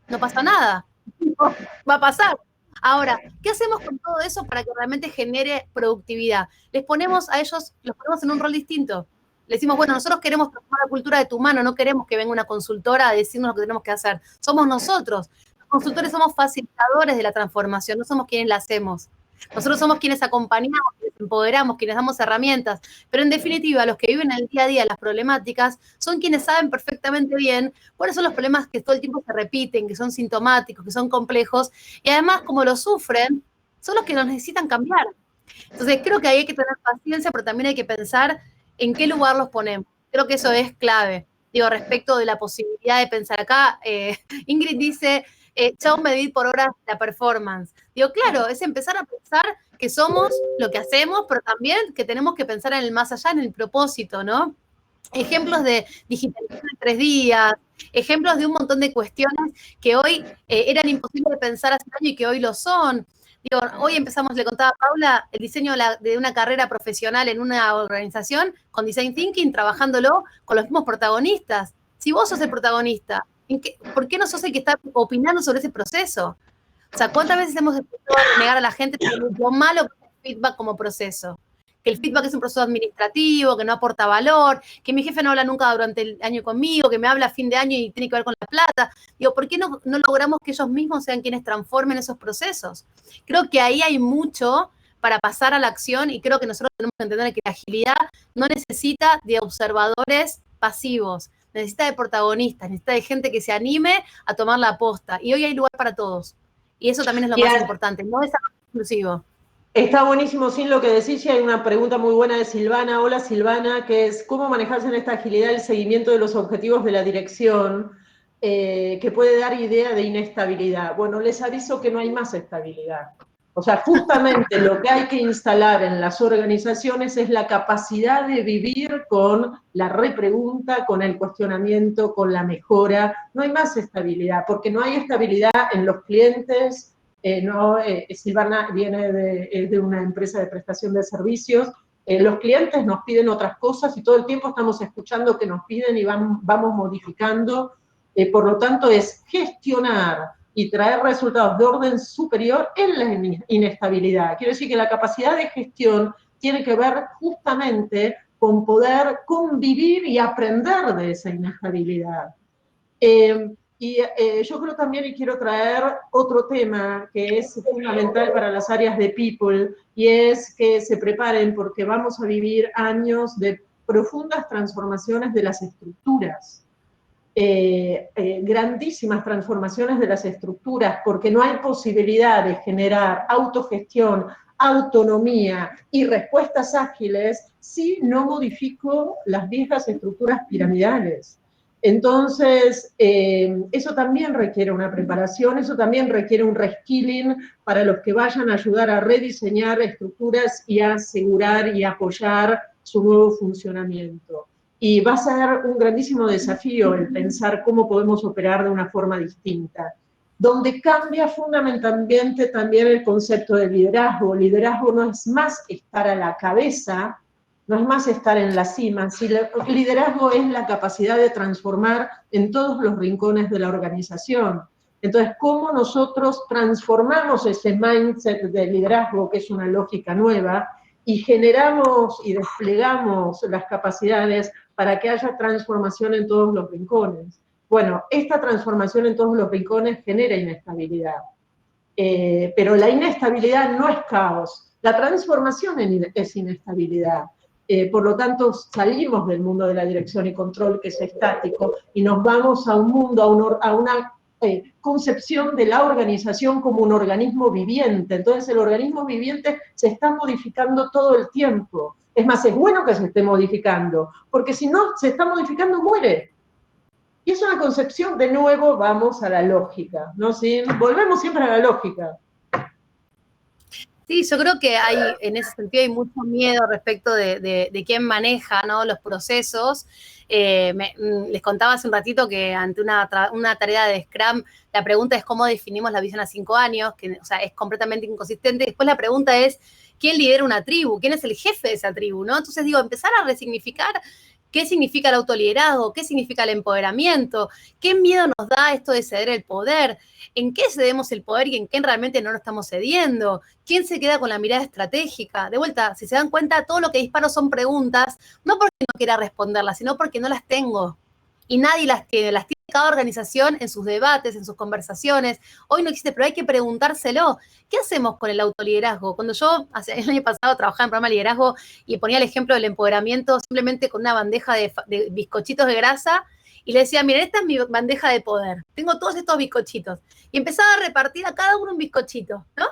No pasa nada. No va a pasar. Ahora, ¿qué hacemos con todo eso para que realmente genere productividad? Los ponemos en un rol distinto. Le decimos, bueno, nosotros queremos transformar la cultura de tu mano, no queremos que venga una consultora a decirnos lo que tenemos que hacer. Somos nosotros. Los consultores somos facilitadores de la transformación, no somos quienes la hacemos. Nosotros somos quienes acompañamos, quienes empoderamos, quienes damos herramientas. Pero en definitiva, los que viven el día a día las problemáticas son quienes saben perfectamente bien cuáles son los problemas que todo el tiempo se repiten, que son sintomáticos, que son complejos. Y además, como lo sufren, son los que nos necesitan cambiar. Entonces, creo que ahí hay que tener paciencia, pero también hay que pensar en qué lugar los ponemos. Creo que eso es clave. Digo, respecto de la posibilidad de pensar acá, Ingrid dice, chau, medir por horas la performance. Digo, claro, es empezar a pensar que somos lo que hacemos, pero también que tenemos que pensar en el más allá, en el propósito, ¿no? Ejemplos de digitalización en 3 días, ejemplos de un montón de cuestiones que hoy eran imposibles de pensar hace un año y que hoy lo son. Digo, hoy empezamos, le contaba a Paula, el diseño de una carrera profesional en una organización con Design Thinking, trabajándolo con los mismos protagonistas. Si vos sos el protagonista, ¿por qué no sos el que está opinando sobre ese proceso? O sea, ¿cuántas veces hemos empezado a negar a la gente lo malo que es el feedback como proceso? Que el feedback es un proceso administrativo, que no aporta valor, que mi jefe no habla nunca durante el año conmigo, que me habla a fin de año y tiene que ver con la plata. Digo, ¿por qué no logramos que ellos mismos sean quienes transformen esos procesos? Creo que ahí hay mucho para pasar a la acción, y creo que nosotros tenemos que entender que la agilidad no necesita de observadores pasivos, necesita de protagonistas, necesita de gente que se anime a tomar la posta. Y hoy hay lugar para todos. Y eso también es lo más importante, no es algo exclusivo. Está buenísimo, Sin, lo que decís, y hay una pregunta muy buena de Silvana. Hola, Silvana, que es, ¿cómo manejarse en esta agilidad el seguimiento de los objetivos de la dirección? que puede dar idea de inestabilidad. Bueno, les aviso que no hay más estabilidad. O sea, justamente lo que hay que instalar en las organizaciones es la capacidad de vivir con la repregunta, con el cuestionamiento, con la mejora. No hay más estabilidad, porque no hay estabilidad en los clientes. Silvana viene de una empresa de prestación de servicios. Los clientes nos piden otras cosas y todo el tiempo estamos escuchando que nos piden y vamos modificando. Por lo tanto, es gestionar y traer resultados de orden superior en la inestabilidad. Quiero decir que la capacidad de gestión tiene que ver justamente con poder convivir y aprender de esa inestabilidad. Yo creo también, y quiero traer otro tema que es fundamental para las áreas de people, y es que se preparen porque vamos a vivir años de profundas transformaciones de las estructuras. Grandísimas transformaciones de las estructuras, porque no hay posibilidad de generar autogestión, autonomía y respuestas ágiles si no modifico las viejas estructuras piramidales. Entonces, eso también requiere una preparación, eso también requiere un reskilling para los que vayan a ayudar a rediseñar estructuras y a asegurar y apoyar su nuevo funcionamiento. Y va a ser un grandísimo desafío el pensar cómo podemos operar de una forma distinta, donde cambia fundamentalmente también el concepto de liderazgo. Liderazgo no es más estar a la cabeza, no es más estar en la cima. Liderazgo es la capacidad de transformar en todos los rincones de la organización. Entonces, ¿cómo nosotros transformamos ese mindset de liderazgo, que es una lógica nueva, y generamos y desplegamos las capacidades para que haya transformación en todos los rincones? Bueno, esta transformación en todos los rincones genera inestabilidad. Pero la inestabilidad no es caos, la transformación es inestabilidad. Por lo tanto, salimos del mundo de la dirección y control, que es estático, y nos vamos a un mundo, a una concepción de la organización como un organismo viviente. Entonces, el organismo viviente se está modificando todo el tiempo. Es más, es bueno que se esté modificando, porque si no se está modificando, muere. Y es una concepción, de nuevo, vamos a la lógica, ¿no? ¿Sí? Volvemos siempre a la lógica. Sí, yo creo que hay, en ese sentido, hay mucho miedo respecto de quién maneja, ¿no?, los procesos. Les contaba hace un ratito que ante una tarea de Scrum, la pregunta es cómo definimos la visión a 5 años, que, o sea, es completamente inconsistente. Después la pregunta es, ¿quién lidera una tribu? ¿Quién es el jefe de esa tribu? ¿No? Entonces digo, empezar a resignificar qué significa el autoliderazgo, qué significa el empoderamiento, qué miedo nos da esto de ceder el poder, en qué cedemos el poder y en qué realmente no lo estamos cediendo, quién se queda con la mirada estratégica. De vuelta, si se dan cuenta, todo lo que disparo son preguntas, no porque no quiera responderlas, sino porque no las tengo. Y nadie las tiene cada organización en sus debates, en sus conversaciones. Hoy no existe, pero hay que preguntárselo. ¿Qué hacemos con el autoliderazgo? Cuando yo, el año pasado, trabajaba en programa de liderazgo y ponía el ejemplo del empoderamiento simplemente con una bandeja de bizcochitos de grasa y le decía, miren, esta es mi bandeja de poder. Tengo todos estos bizcochitos. Y empezaba a repartir a cada uno un bizcochito, ¿no?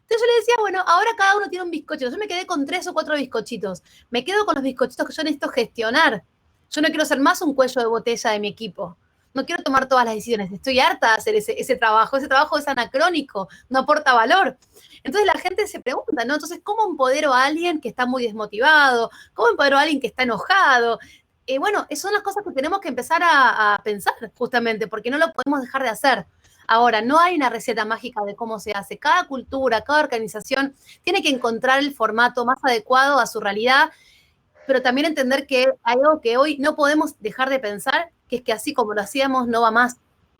Entonces yo le decía, bueno, ahora cada uno tiene un bizcochito. Yo me quedé con 3 o 4 bizcochitos. Me quedo con los bizcochitos que yo necesito gestionar. Yo no quiero ser más un cuello de botella de mi equipo. No quiero tomar todas las decisiones. Estoy harta de hacer ese trabajo. Ese trabajo es anacrónico, no aporta valor. Entonces la gente se pregunta, ¿no? Entonces, ¿cómo empodero a alguien que está muy desmotivado? ¿Cómo empodero a alguien que está enojado? Bueno, son las cosas que tenemos que empezar a pensar, justamente, porque no lo podemos dejar de hacer. Ahora, no hay una receta mágica de cómo se hace. Cada cultura, cada organización tiene que encontrar el formato más adecuado a su realidad, pero también entender que hay algo que hoy no podemos dejar de pensar, que es que así como lo hacíamos no va más. O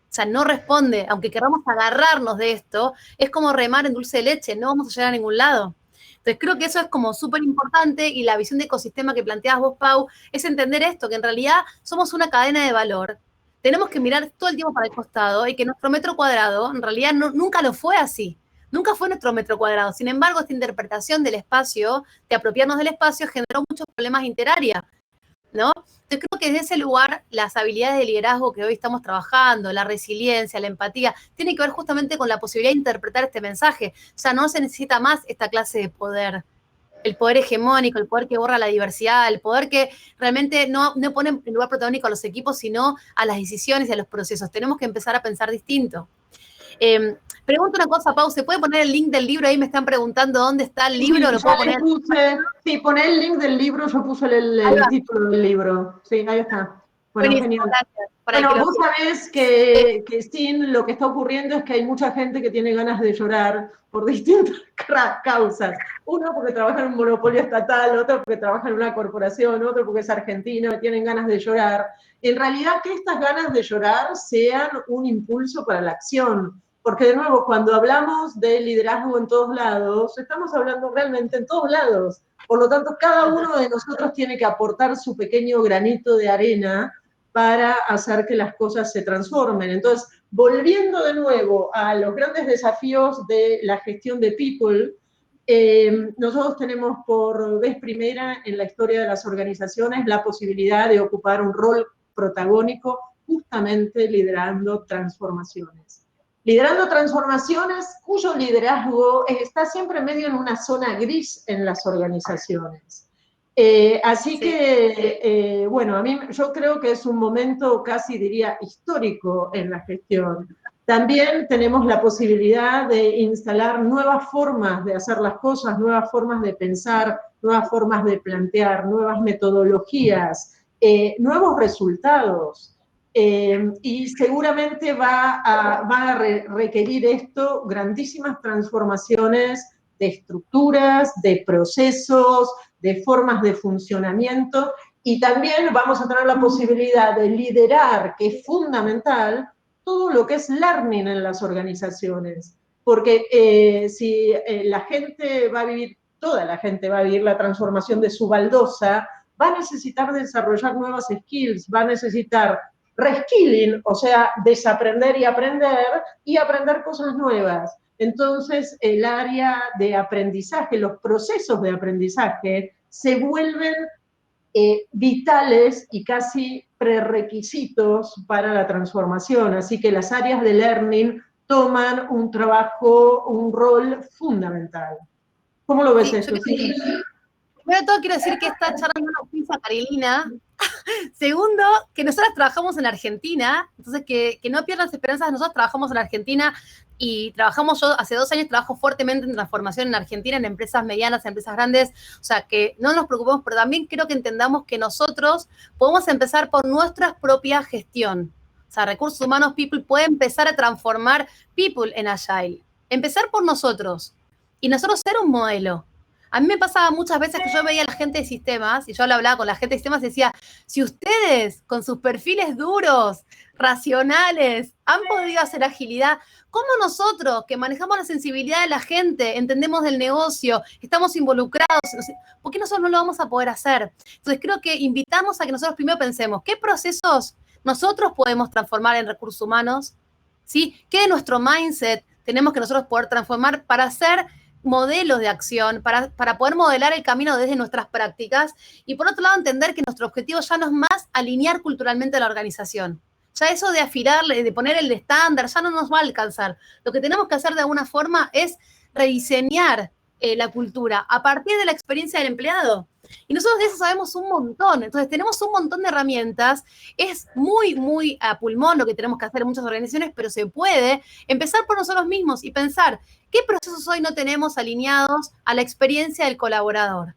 sea, no responde, aunque queramos agarrarnos de esto, es como remar en dulce de leche, no vamos a llegar a ningún lado. Entonces creo que eso es como súper importante, y la visión de ecosistema que planteabas vos, Pau, es entender esto, que en realidad somos una cadena de valor. Tenemos que mirar todo el tiempo para el costado y que nuestro metro cuadrado en realidad nunca lo fue así. Nunca fue nuestro metro cuadrado. Sin embargo, esta interpretación del espacio, de apropiarnos del espacio, generó muchos problemas interárea, ¿no? Yo creo que desde ese lugar, las habilidades de liderazgo que hoy estamos trabajando, la resiliencia, la empatía, tiene que ver justamente con la posibilidad de interpretar este mensaje. O sea, no se necesita más esta clase de poder. el poder hegemónico, el poder que borra la diversidad, el poder que realmente no pone en lugar protagónico a los equipos, sino a las decisiones y a los procesos. Tenemos que empezar a pensar distinto. Pregunto una cosa, Pau, ¿se puede poner el link del libro? Ahí me están preguantando dónde está el libro. Sí, ¿Lo puedo poner? Sí, poné el link del libro, yo puse el título del libro. Sí, ahí está. Bueno, Buenísimo, genial. gracias. Bueno, vos sabés que sin lo que está ocurriendo es que hay mucha gente que tiene ganas de llorar por distintas causas. Uno porque trabaja en un monopolio estatal, otro porque trabaja en una corporación, otro porque es argentino y tienen ganas de llorar. En realidad, que estas ganas de llorar sean un impulso para la acción. Porque, de nuevo, cuando hablamos de liderazgo en todos lados, estamos hablando realmente en todos lados. Por lo tanto, cada uno de nosotros tiene que aportar su pequeño granito de arena para hacer que las cosas se transformen. Entonces, volviendo de nuevo a los grandes desafíos de la gestión de people, nosotros tenemos por vez primera en la historia de las organizaciones la posibilidad de ocupar un rol protagónico justamente liderando transformaciones. Liderando transformaciones cuyo liderazgo está siempre medio en una zona gris en las organizaciones. Así que, bueno, yo creo que es un momento casi diría histórico en la gestión. También tenemos la posibilidad de instalar nuevas formas de hacer las cosas, nuevas formas de pensar, nuevas formas de plantear, nuevas metodologías, nuevos resultados. Y seguramente va a requerir esto grandísimas transformaciones de estructuras, de procesos, de formas de funcionamiento, y también vamos a tener la posibilidad de liderar, que es fundamental, todo lo que es learning en las organizaciones. Porque si la gente va a vivir, toda la gente va a vivir la transformación de su baldosa, va a necesitar desarrollar nuevas skills, va a necesitar reskilling, o sea, desaprender y aprender cosas nuevas. Entonces, el área de aprendizaje, los procesos de aprendizaje se vuelven vitales y casi prerequisitos para la transformación. Así que las áreas de learning toman un rol fundamental. ¿Cómo lo ves esto? Primero de todo quiero decir que esta charla no nos pisa Marilina. Segundo, que nosotros trabajamos en la Argentina, entonces que no pierdan las esperanzas, nosotros trabajamos en la Argentina y yo hace 2 años trabajo fuertemente en transformación en Argentina, en empresas medianas, en empresas grandes, o sea, que no nos preocupemos, pero también creo que entendamos que nosotros podemos empezar por nuestra propia gestión. O sea, recursos humanos, people, puede empezar a transformar people en Agile. Empezar por nosotros y nosotros ser un modelo. A mí me pasaba muchas veces que yo veía a la gente de sistemas, y yo hablaba con la gente de sistemas y decía, si ustedes con sus perfiles duros, racionales, han podido hacer agilidad, ¿cómo nosotros, que manejamos la sensibilidad de la gente, entendemos del negocio, estamos involucrados, por qué nosotros no lo vamos a poder hacer? Entonces creo que invitamos a que nosotros primero pensemos, ¿qué procesos nosotros podemos transformar en recursos humanos? ¿Sí? ¿Qué de nuestro mindset tenemos que nosotros poder transformar para hacer modelos de acción, para poder modelar el camino desde nuestras prácticas? Y por otro lado, entender que nuestro objetivo ya no es más alinear culturalmente a la organización. Ya eso de afilarle, de poner el estándar, ya no nos va a alcanzar. Lo que tenemos que hacer de alguna forma es rediseñar la cultura a partir de la experiencia del empleado. Y nosotros de eso sabemos un montón. Entonces tenemos un montón de herramientas. Es muy, muy a pulmón lo que tenemos que hacer en muchas organizaciones, pero se puede empezar por nosotros mismos y pensar qué procesos hoy no tenemos alineados a la experiencia del colaborador.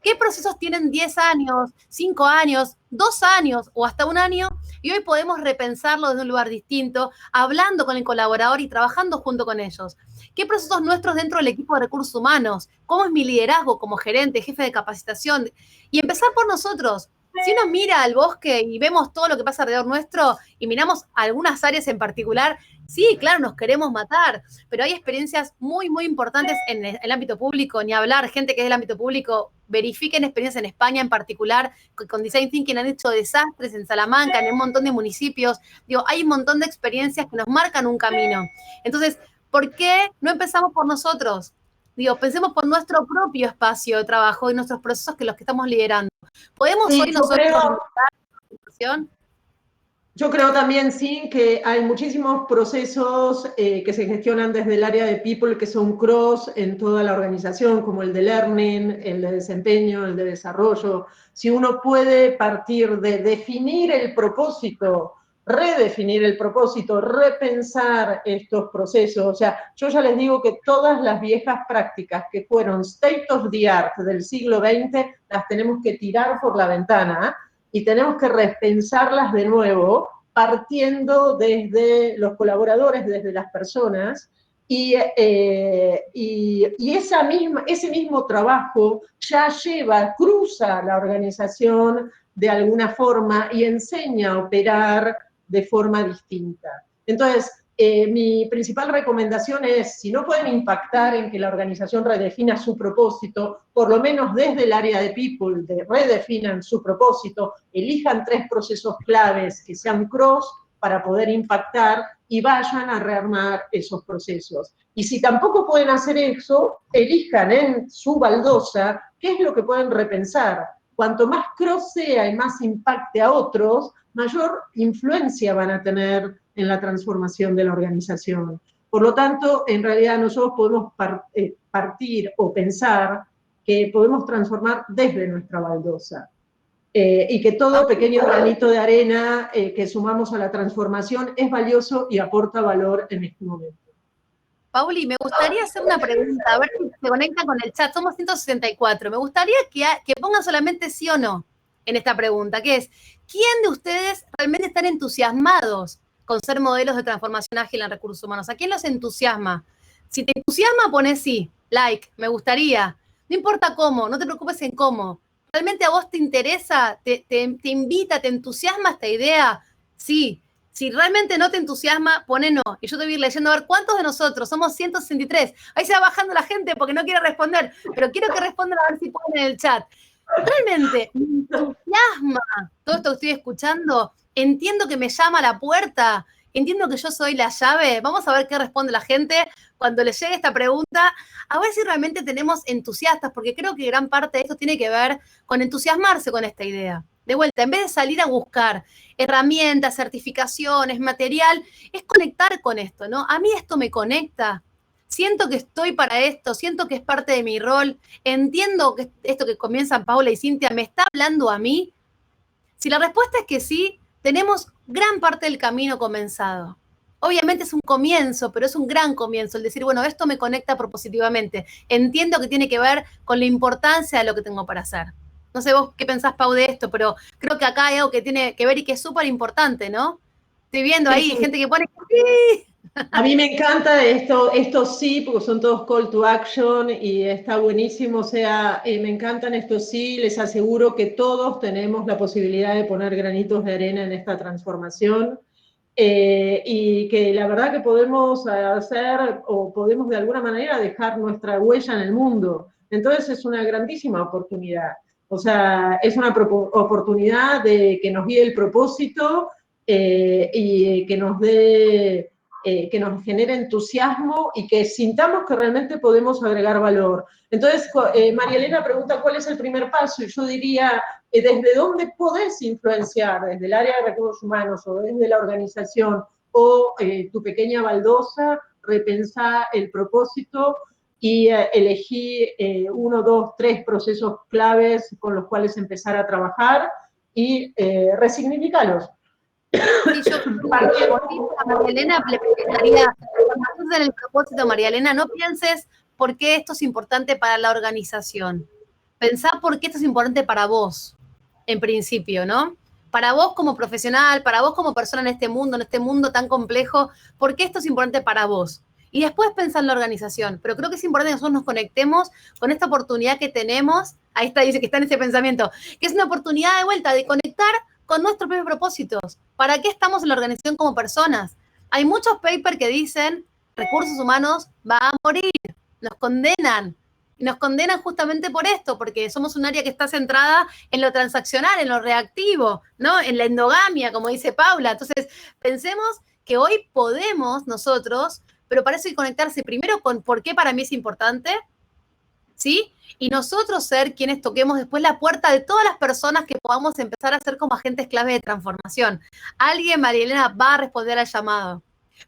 ¿Qué procesos tienen 10 años, 5 años, 2 años o hasta 1 año? Y hoy podemos repensarlo desde un lugar distinto, hablando con el colaborador y trabajando junto con ellos. ¿Qué procesos nuestros dentro del equipo de recursos humanos? ¿Cómo es mi liderazgo como gerente, jefe de capacitación? Y empezar por nosotros. Si uno mira al bosque y vemos todo lo que pasa alrededor nuestro y miramos algunas áreas en particular, sí, claro, nos queremos matar, pero hay experiencias muy, muy importantes en el ámbito público, ni hablar, gente que es del ámbito público, verifiquen experiencias en España en particular, con Design Thinking han hecho desastres en Salamanca, en un montón de municipios, digo, hay un montón de experiencias que nos marcan un camino. Entonces, ¿por qué no empezamos por nosotros? Digo, pensemos por nuestro propio espacio de trabajo y nuestros procesos que los que estamos liderando. ¿Podemos hoy nosotros liderar la situación? Yo creo también, sí, que hay muchísimos procesos que se gestionan desde el área de People que son cross en toda la organización, como el de Learning, el de desempeño, el de desarrollo. Si uno puede partir de definir el propósito, redefinir el propósito, repensar estos procesos. O sea, yo ya les digo que todas las viejas prácticas que fueron state of the art del siglo XX las tenemos que tirar por la ventana y tenemos que repensarlas de nuevo, partiendo desde los colaboradores, desde las personas, y ese mismo trabajo ya cruza la organización de alguna forma y enseña a operar de forma distinta. Entonces, mi principal recomendación es, si no pueden impactar en que la organización redefina su propósito, por lo menos desde el área de People, redefinan su propósito, elijan 3 procesos claves que sean cross para poder impactar y vayan a rearmar esos procesos. Y si tampoco pueden hacer eso, elijan en su baldosa qué es lo que pueden repensar. Cuanto más cross sea y más impacte a otros, mayor influencia van a tener en la transformación de la organización. Por lo tanto, en realidad nosotros podemos partir o pensar que podemos transformar desde nuestra baldosa. Y que todo pequeño granito de arena que sumamos a la transformación es valioso y aporta valor en este momento. Pauli, me gustaría hacer una pregunta, a ver si se conecta con el chat. Somos 164. Me gustaría que pongan solamente sí o no en esta pregunta, que es, ¿quién de ustedes realmente están entusiasmados con ser modelos de transformación ágil en recursos humanos? ¿A quién los entusiasma? Si te entusiasma, pones sí, like, me gustaría. No importa cómo, no te preocupes en cómo. ¿Realmente a vos te interesa, te invita, te entusiasma esta idea? Sí. Si realmente no te entusiasma, pone no. Y yo te voy a ir leyendo a ver cuántos de nosotros, somos 163. Ahí se va bajando la gente porque no quiere responder, pero quiero que respondan a ver si ponen en el chat. Realmente me entusiasma todo esto que estoy escuchando. Entiendo que me llama a la puerta. Entiendo que yo soy la llave. Vamos a ver qué responde la gente cuando les llegue esta pregunta. A ver si realmente tenemos entusiastas, porque creo que gran parte de esto tiene que ver con entusiasmarse con esta idea. De vuelta, en vez de salir a buscar herramientas, certificaciones, material, es conectar con esto, ¿no? A mí esto me conecta. Siento que estoy para esto, siento que es parte de mi rol, entiendo que esto que comienzan Paula y Cintia me está hablando a mí. Si la respuesta es que sí, tenemos gran parte del camino comenzado. Obviamente es un comienzo, pero es un gran comienzo el decir, bueno, esto me conecta propositivamente. Entiendo que tiene que ver con la importancia de lo que tengo para hacer. No sé vos qué pensás, Pau, de esto, pero creo que acá hay algo que tiene que ver y que es súper importante, ¿no? Estoy viendo ahí Sí. gente que pone sí. A mí me encanta esto sí, porque son todos call to action y está buenísimo. O sea, me encantan estos sí, les aseguro que todos tenemos la posibilidad de poner granitos de arena en esta transformación. Y que la verdad que podemos hacer o podemos de alguna manera dejar nuestra huella en el mundo. Entonces es una grandísima oportunidad. O sea, es una oportunidad de que nos guíe el propósito y que nos dé que nos genere entusiasmo y que sintamos que realmente podemos agregar valor. Entonces, María Elena pregunta cuál es el primer paso y yo diría, ¿desde dónde podés influenciar? ¿Desde el área de recursos humanos o desde la organización o tu pequeña baldosa? Repensá el propósito y elegí 1, 2, 3 procesos claves con los cuales empezar a trabajar y resignificarlos. Sí, yo a María Elena le preguntaría, cuando en el propósito, María Elena, no pienses por qué esto es importante para la organización. Pensá por qué esto es importante para vos, en principio, ¿no? Para vos como profesional, para vos como persona en este mundo tan complejo, ¿por qué esto es importante para vos? Y después pensá en la organización. Pero creo que es importante que nosotros nos conectemos con esta oportunidad que tenemos. Ahí está, dice que está en ese pensamiento, que es una oportunidad de vuelta de conectar con nuestros propios propósitos. ¿Para qué estamos en la organización como personas? Hay muchos papers que dicen recursos humanos va a morir, nos condenan. Y nos condenan justamente por esto, porque somos un área que está centrada en lo transaccional, en lo reactivo, ¿no? En la endogamia, como dice Paula. Entonces, pensemos que hoy podemos nosotros, pero para eso hay que conectarse primero con por qué para mí es importante, ¿sí? Y nosotros ser quienes toquemos después la puerta de todas las personas que podamos empezar a ser como agentes clave de transformación. Alguien, María Elena, va a responder al llamado,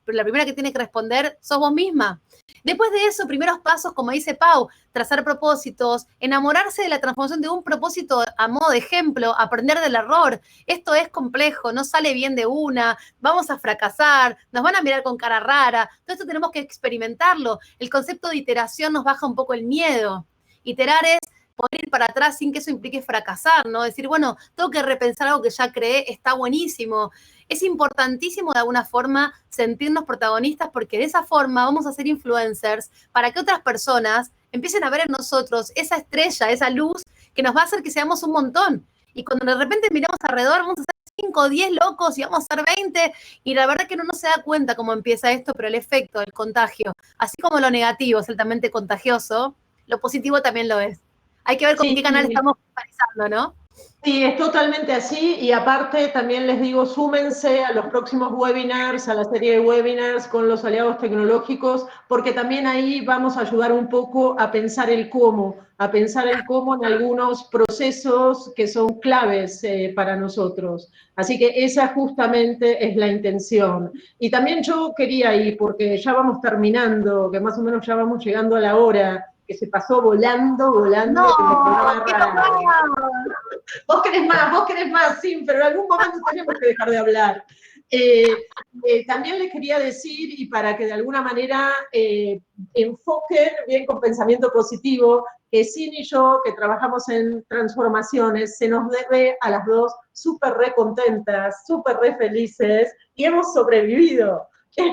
pero la primera que tiene que responder sos vos misma. Después de eso, primeros pasos, como dice Pau, trazar propósitos, enamorarse de la transformación de un propósito a modo de ejemplo, aprender del error. Esto es complejo, no sale bien de una, vamos a fracasar, nos van a mirar con cara rara, todo esto tenemos que experimentarlo. El concepto de iteración nos baja un poco el miedo. Iterar es poder ir para atrás sin que eso implique fracasar, ¿no? Decir, bueno, tengo que repensar algo que ya creé, está buenísimo. Es importantísimo de alguna forma sentirnos protagonistas porque de esa forma vamos a ser influencers para que otras personas empiecen a ver en nosotros esa estrella, esa luz que nos va a hacer que seamos un montón. Y cuando de repente miramos alrededor, vamos a ser 5 o 10 locos y vamos a ser 20 y la verdad que uno no se da cuenta cómo empieza esto, pero el efecto, el contagio, así como lo negativo es altamente contagioso, lo positivo también lo es. Hay que ver con qué canal estamos focalizando, ¿no? Sí, es totalmente así y aparte también les digo, súmense a los próximos webinars, a la serie de webinars con los aliados tecnológicos, porque también ahí vamos a ayudar un poco a pensar el cómo en algunos procesos que son claves para nosotros. Así que esa justamente es la intención. Y también yo quería ir, porque ya vamos terminando, que más o menos ya vamos llegando a la hora, que se pasó volando. No, Vos querés más, sí, pero en algún momento tenemos que dejar de hablar. También les quería decir, y para que de alguna manera enfoquen bien con pensamiento positivo, que Sin y yo, que trabajamos en transformaciones, se nos debe a las dos súper re contentas, súper re felices, y hemos sobrevivido.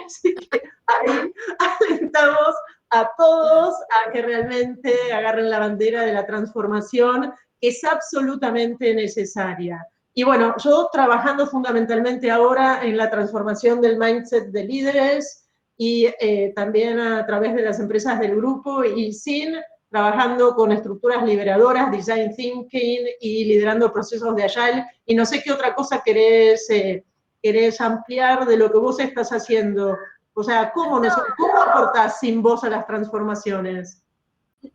Así que ahí alentamos a todos a que realmente agarren la bandera de la transformación, que es absolutamente necesaria. Y bueno, yo trabajando fundamentalmente ahora en la transformación del mindset de líderes y también a través de las empresas del grupo y Sin, trabajando con estructuras liberadoras, design thinking y liderando procesos de agile. Y no sé qué otra cosa querés ampliar de lo que vos estás haciendo. O sea, ¿cómo aportás Sin vos a las transformaciones?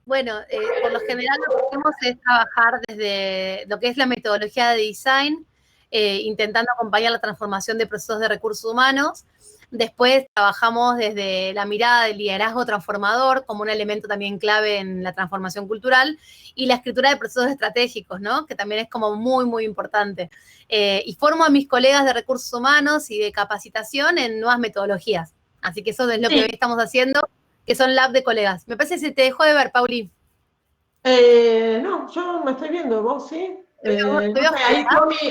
Bueno, por lo general lo que hacemos es trabajar desde lo que es la metodología de design, intentando acompañar la transformación de procesos de recursos humanos. Después trabajamos desde la mirada del liderazgo transformador como un elemento también clave en la transformación cultural y la escritura de procesos estratégicos, ¿no? Que también es como muy, muy importante. Y formo a mis colegas de recursos humanos y de capacitación en nuevas metodologías. Así que eso es lo que hoy estamos haciendo, que son lab de colegas. Me parece que se te dejó de ver, Pauli. No, yo me estoy viendo, vos sí. No sé,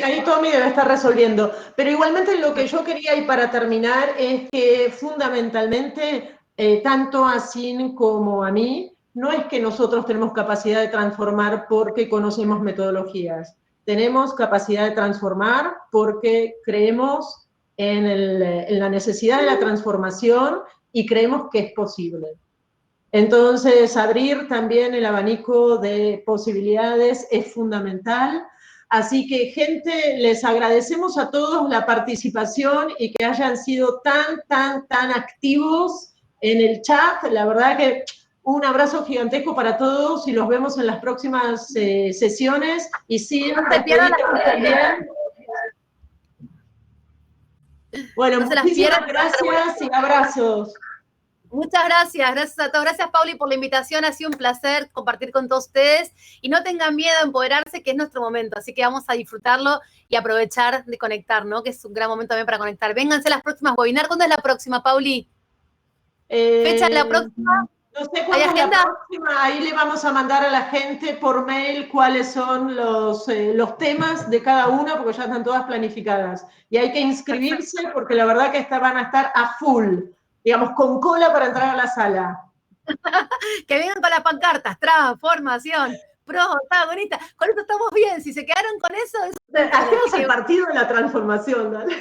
ahí Tommy debe estar resolviendo. Pero igualmente lo que yo quería, y para terminar, es que fundamentalmente, tanto a Sin como a mí, no es que nosotros tenemos capacidad de transformar porque conocemos metodologías. Tenemos capacidad de transformar porque creemos en la necesidad de la transformación y creemos que es posible. Entonces, abrir también el abanico de posibilidades es fundamental. Así que, gente, les agradecemos a todos la participación y que hayan sido tan activos en el chat. La verdad que un abrazo gigantesco para todos y los vemos en las próximas sesiones. Y sí, no se pierdan también. Bueno, no muchísimas gracias y abrazos. Muchas gracias a todos. Gracias, Pauli, por la invitación. Ha sido un placer compartir con todos ustedes. Y no tengan miedo a empoderarse, que es nuestro momento. Así que vamos a disfrutarlo y aprovechar de conectar, ¿no? Que es un gran momento también para conectar. Vénganse las próximas webinars. ¿Cuándo es la próxima, Pauli? ¿Fecha de la próxima? No sé cuándo es la próxima. Ahí le vamos a mandar a la gente por mail cuáles son los temas de cada una, porque ya están todas planificadas. Y hay que inscribirse porque la verdad que van a estar a full. Digamos, con cola para entrar a la sala. Que vengan con las pancartas, transformación, protagonista. Con esto estamos bien, si se quedaron con eso... Hacemos el partido de la transformación, ¿vale?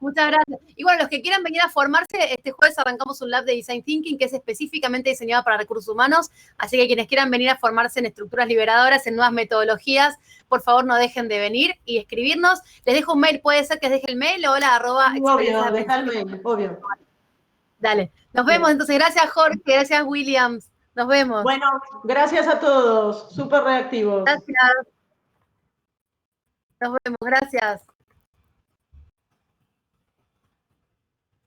Muchas gracias. Y bueno, los que quieran venir a formarse, este jueves arrancamos un lab de Design Thinking que es específicamente diseñado para recursos humanos, así que quienes quieran venir a formarse en estructuras liberadoras, en nuevas metodologías, por favor no dejen de venir y escribirnos. Les dejo un mail, puede ser que les deje el mail, hola, obvio, deja el mail, obvio. Dale, nos vemos entonces. Gracias, Jorge, gracias, Williams. Nos vemos. Bueno, gracias a todos, súper reactivos. Gracias. Nos vemos, gracias.